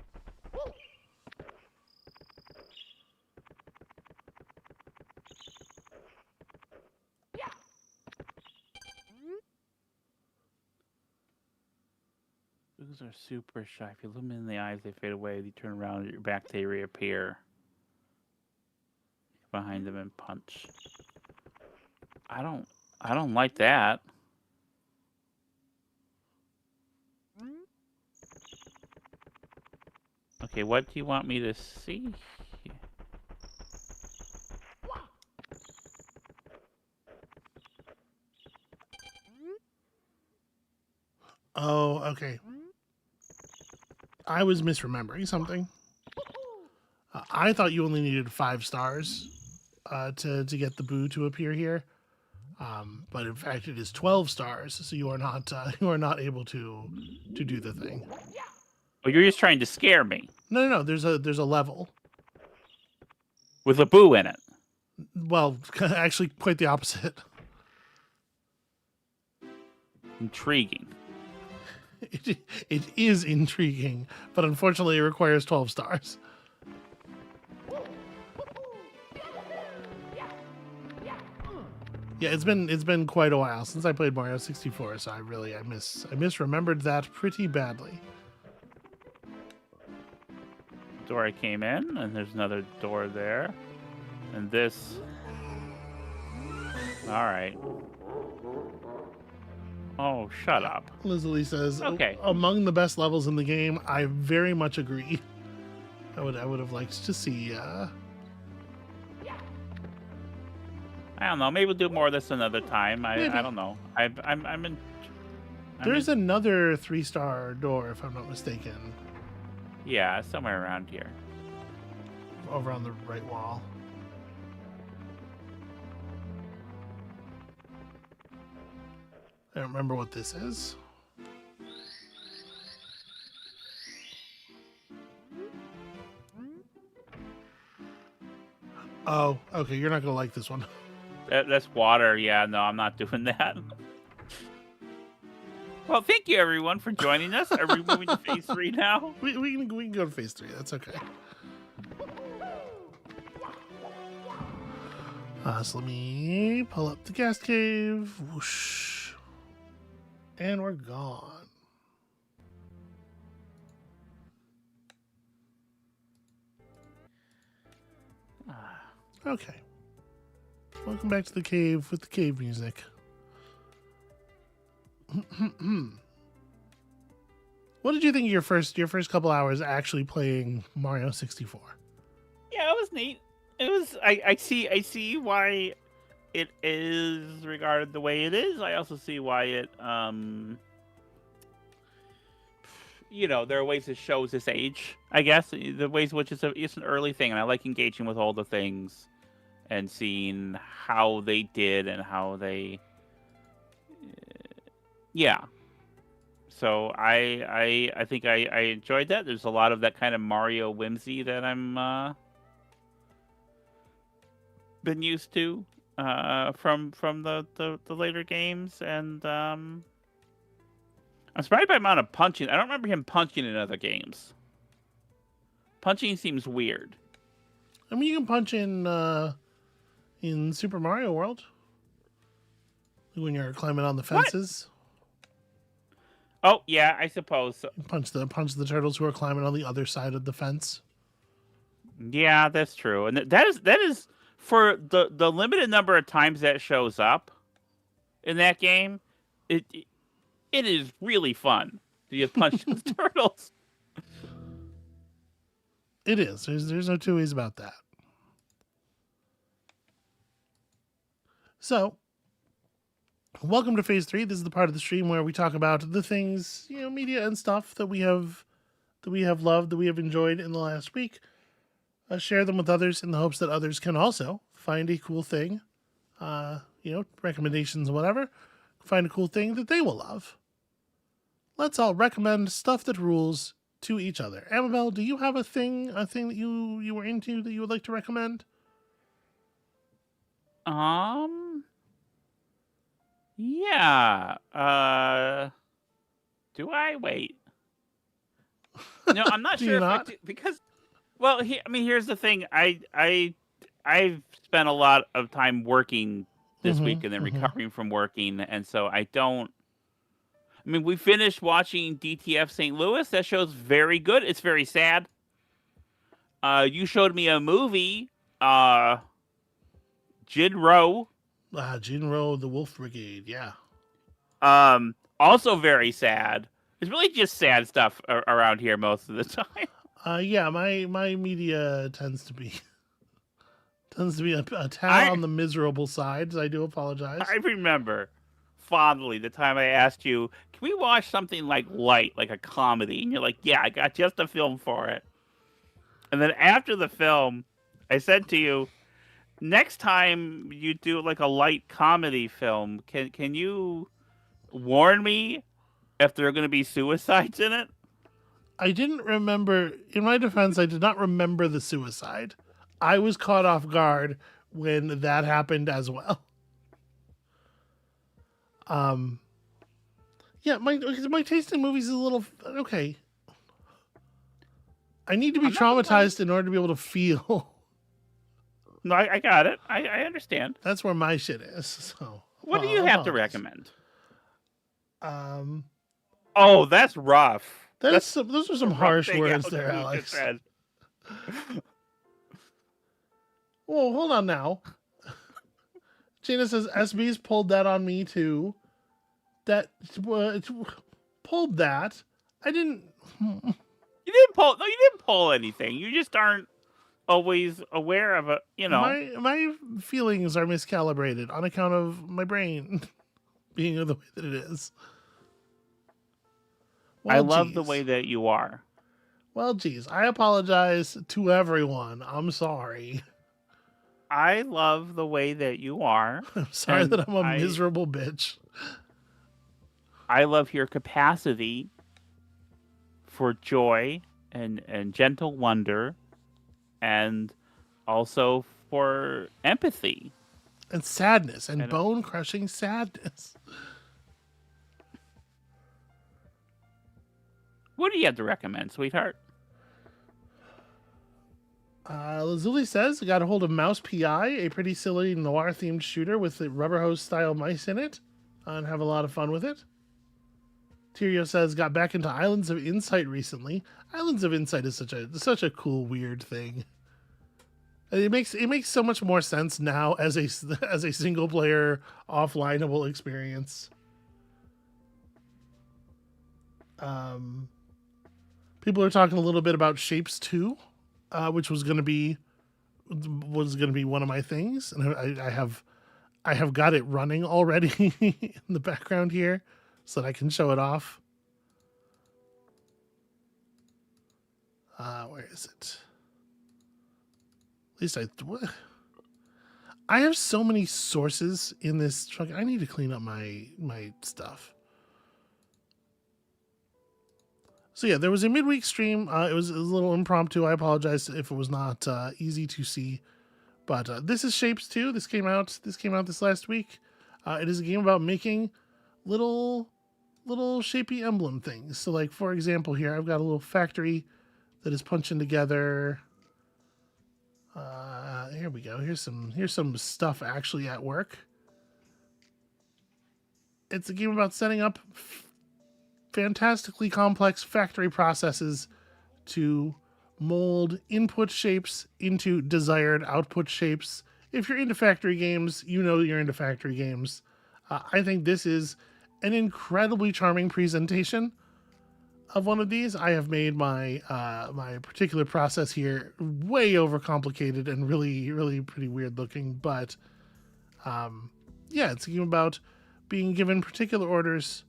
S2: Those are super shy. If you look them in the eyes, they fade away. You turn around, at your back, they reappear. Behind them and punch. I don't like that. Okay, what do you want me to see?
S1: Oh, okay. I was misremembering something. I thought you only needed 5 stars to get the boo to appear here, but in fact it is 12 stars. So you are not able to do the thing.
S2: Oh, you're just trying to scare me
S1: No. There's a level.
S2: with a boo in it.
S1: Well, actually, quite the opposite.
S2: Intriguing.
S1: It is intriguing, but unfortunately, it requires 12 stars. Yeah, it's been quite a while since I played Mario 64, so I misremembered that pretty badly.
S2: Door I came in, and there's another door there, and this. All right. Oh, shut up.
S1: Lizzie says,
S2: Okay.
S1: Among the best levels in the game. I very much agree. I would have liked to see.
S2: I don't know. Maybe we'll do more of this another time.
S1: Maybe.
S2: I don't know. I'm in.
S1: There's another 3-star door, if I'm not mistaken,
S2: Yeah, somewhere around here.
S1: over on the right wall. I don't remember what this is. Oh, okay. You're not gonna like this one.
S2: That's water. Yeah, no, I'm not doing that. Well, thank you everyone for joining us. Are we moving to phase 3 now?
S1: We can go to phase 3. That's okay. So let me pull up the gas cave. Whoosh. And we're gone. Okay. Welcome back to the cave with the cave music. What did you think of your first couple hours actually playing Mario 64?
S2: Yeah, it was neat. It was. I see why it is regarded the way it is. I also see why it. You know, there are ways it shows its age. I guess the ways in which it's an early thing, and I like engaging with all the things. and seeing how they did and how they, yeah. So I think I enjoyed that. There's a lot of that kind of Mario whimsy that I'm been used to from the later games, and I'm surprised by the amount of punching. I don't remember him punching in other games. Punching seems weird.
S1: I mean, you can punch in Super Mario World when you're climbing on the
S2: What?
S1: fences.
S2: Oh yeah, I suppose. So.
S1: You punch the turtles who are climbing on the other side of the fence.
S2: Yeah, that's true, and that is for the limited number of times that shows up in that game. It is really fun to just punch those turtles.
S1: It is. There's no two ways about that. So, welcome to Phase 3. This is the part of the stream where we talk about the things, media and stuff that we have loved, that we have enjoyed in the last week. Share them with others in the hopes that others can also find a cool thing, recommendations and whatever. Find a cool thing that they will love. Let's all recommend stuff that rules to each other. Amabel, do you have a thing that you were into that you would like to recommend?
S2: Yeah. Do I wait? No, I'm not
S1: Do
S2: sure
S1: you
S2: if
S1: not?
S2: I do, because well, here's the thing. I've spent a lot of time working this week and then recovering from working, and so I don't. I mean, we finished watching DTF St. Louis. That show's very good. It's very sad. You showed me a movie, Jinro.
S1: Jinro, the Wolf Brigade, yeah.
S2: Also very sad. It's really just sad stuff around here most of the time.
S1: Yeah, my media tends to be a tad on the miserable side. I do apologize.
S2: I remember fondly the time I asked you, can we watch something like light, like a comedy? And you're like, yeah, I got just a film for it. And then after the film, I said to you, next time you do like a light comedy film, can you warn me if there are going to be suicides in it?
S1: I didn't remember. In my defense, I did not remember the suicide. I was caught off guard when that happened as well. Yeah, my taste in movies is a little okay. I need to be traumatized in order to be able to feel.
S2: No, I got it. I understand.
S1: That's where my shit is. So,
S2: what do you have to recommend?
S1: Oh,
S2: that's rough.
S1: Those are some harsh words there, Alex. Whoa, hold on now. Gina says SB's pulled that on me too. That pulled that. I didn't.
S2: You didn't pull. No, you didn't pull anything. You just aren't always aware of it.
S1: My feelings are miscalibrated on account of my brain being the way that it is.
S2: Well, I love the way that you are.
S1: Well, geez, I apologize to everyone. I'm sorry.
S2: I love the way that you are.
S1: I'm sorry that I'm a miserable bitch.
S2: I love your capacity for joy and gentle wonder, and also for empathy.
S1: And sadness, and bone-crushing sadness.
S2: What do you have to recommend, sweetheart?
S1: Lazuli says, got a hold of Mouse PI, a pretty silly noir-themed shooter with the rubber hose-style mice in it, and have a lot of fun with it. Tyrio says, got back into Islands of Insight recently. Islands of Insight is such a cool, weird thing. It makes so much more sense now as a single-player, offlineable experience. People are talking a little bit about Shapes 2, which was going to be one of my things, and I have got it running already in the background here, so that I can show it off. Where is it? At least I have so many sources in this truck. I need to clean up my stuff. So yeah, there was a midweek stream. It was a little impromptu. I apologize if it was not easy to see. But this is Shapes 2. This came out this last week. It is a game about making little shapy emblem things. So like, for example, here I've got a little factory that is punching together. Here we go. Here's some stuff actually at work. It's a game about setting up fantastically complex factory processes to mold input shapes into desired output shapes. If you're into factory games, you know you're into factory games. I think this is an incredibly charming presentation of one of these. I have made my my particular process here way overcomplicated and really pretty weird looking, but yeah, it's a game about being given particular orders,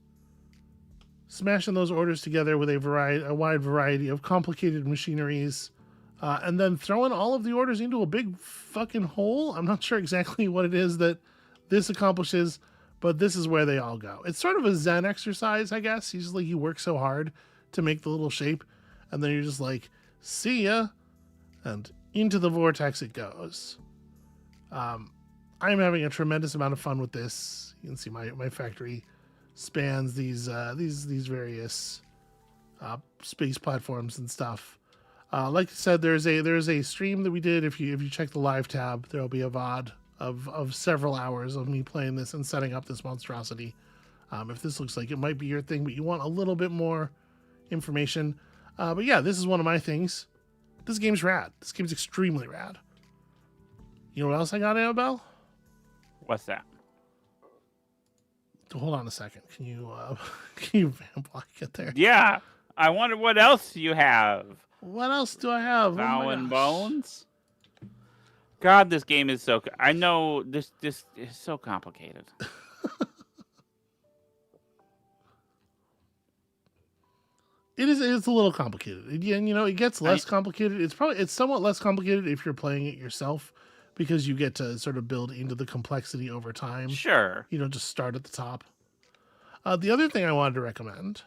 S1: smashing those orders together with a wide variety of complicated machineries, and then throwing all of the orders into a big fucking hole. I'm not sure exactly what it is that this accomplishes, but this is where they all go. It's sort of a Zen exercise, I guess. Usually you work so hard to make the little shape, and then you're just like, see ya, and into the vortex it goes. I'm having a tremendous amount of fun with this. You can see my factory spans these various space platforms and stuff. Like I said, there's a stream that we did. If you check the live tab, there'll be a VOD of several hours of me playing this and setting up this monstrosity. If this looks like it might be your thing, but you want a little bit more information, but yeah, this is one of my things. This game's rad. This game's extremely rad. You know what else I got, Amabel?
S2: What's that?
S1: Hold on a second. Can you vamp while I get there?
S2: Yeah, I wonder what else you have.
S1: What else do I have?
S2: Bow and Bones. God, this game is so. I know this is so complicated.
S1: It's a little complicated. And you know, it gets less complicated. It's somewhat less complicated if you're playing it yourself, because you get to sort of build into the complexity over time.
S2: Sure.
S1: You know, just start at the top. The other thing I wanted to recommend.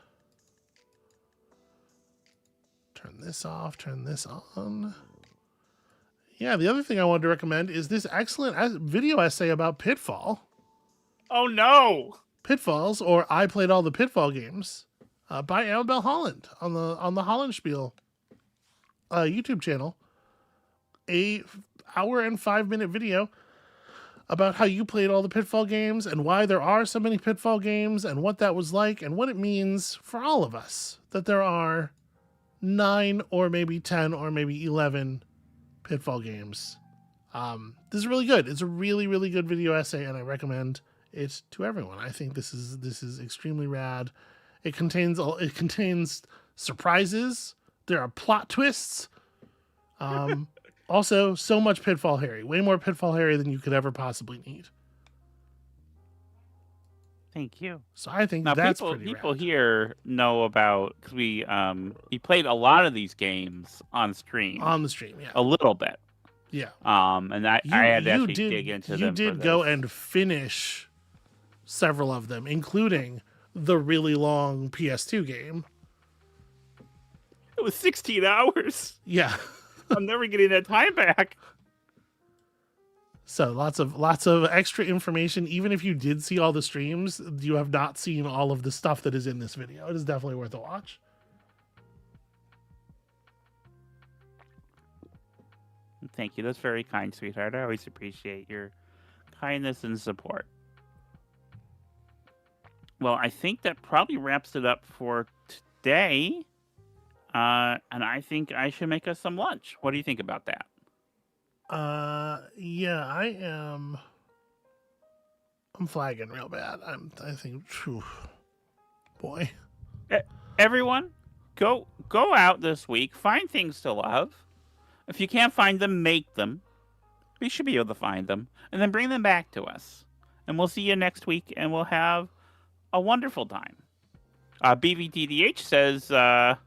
S1: Turn this off, turn this on. Yeah, the other thing I wanted to recommend is this excellent video essay about Pitfall.
S2: Oh no!
S1: Pitfalls, or I Played All the Pitfall Games, by Amabel Holland on the Hollandspiel YouTube channel. A hour and 5-minute video about how you played all the Pitfall games and why there are so many Pitfall games and what that was like and what it means for all of us that there are 9 or maybe 10 or maybe 11 Pitfall games. This is really good. It's a really good video essay, and I recommend it to everyone. I think this is extremely rad. It contains surprises. There are plot twists. Also, so much Pitfall Harry. Way more Pitfall Harry than you could ever possibly need.
S2: Thank you.
S1: So I think
S2: now,
S1: that's
S2: people
S1: rad.
S2: here know about, because we played a lot of these games on stream.
S1: On the stream, yeah.
S2: A little bit.
S1: Yeah.
S2: And I had to actually dig into them.
S1: You did go and finish several of them, including the really long PS2 game.
S2: It was 16 hours.
S1: Yeah.
S2: I'm never getting that time back.
S1: So lots of extra information. Even if you did see all the streams, you have not seen all of the stuff that is in this video. It is definitely worth a watch.
S2: Thank you. That's very kind, sweetheart. I always appreciate your kindness and support. Well, I think that probably wraps it up for today. And I think I should make us some lunch. What do you think about that?
S1: Yeah, I'm flagging real bad. I think, whew, boy.
S2: Everyone, go out this week. Find things to love. If you can't find them, make them. We should be able to find them. And then bring them back to us. And we'll see you next week, and we'll have a wonderful time. BVTDH says, I've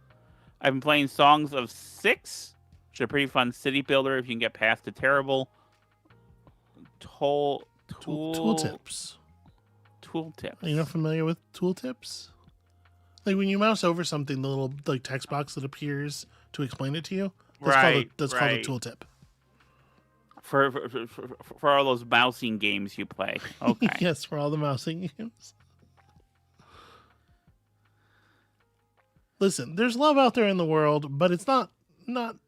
S2: been playing Songs of Six, which is a pretty fun city builder if you can get past the terrible
S1: Tooltips.
S2: Tooltips.
S1: Are you not familiar with tooltips? Like when you mouse over something, the little like text box that appears to explain it to you. That's called a tooltip.
S2: For all those mousing games you play. Okay.
S1: Yes, for all the mousing games. Listen, there's love out there in the world, but it's not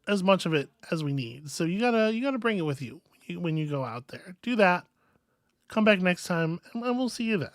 S1: as much of it as we need. So you gotta bring it with you when you go out there. Do that. Come back next time, and we'll see you then.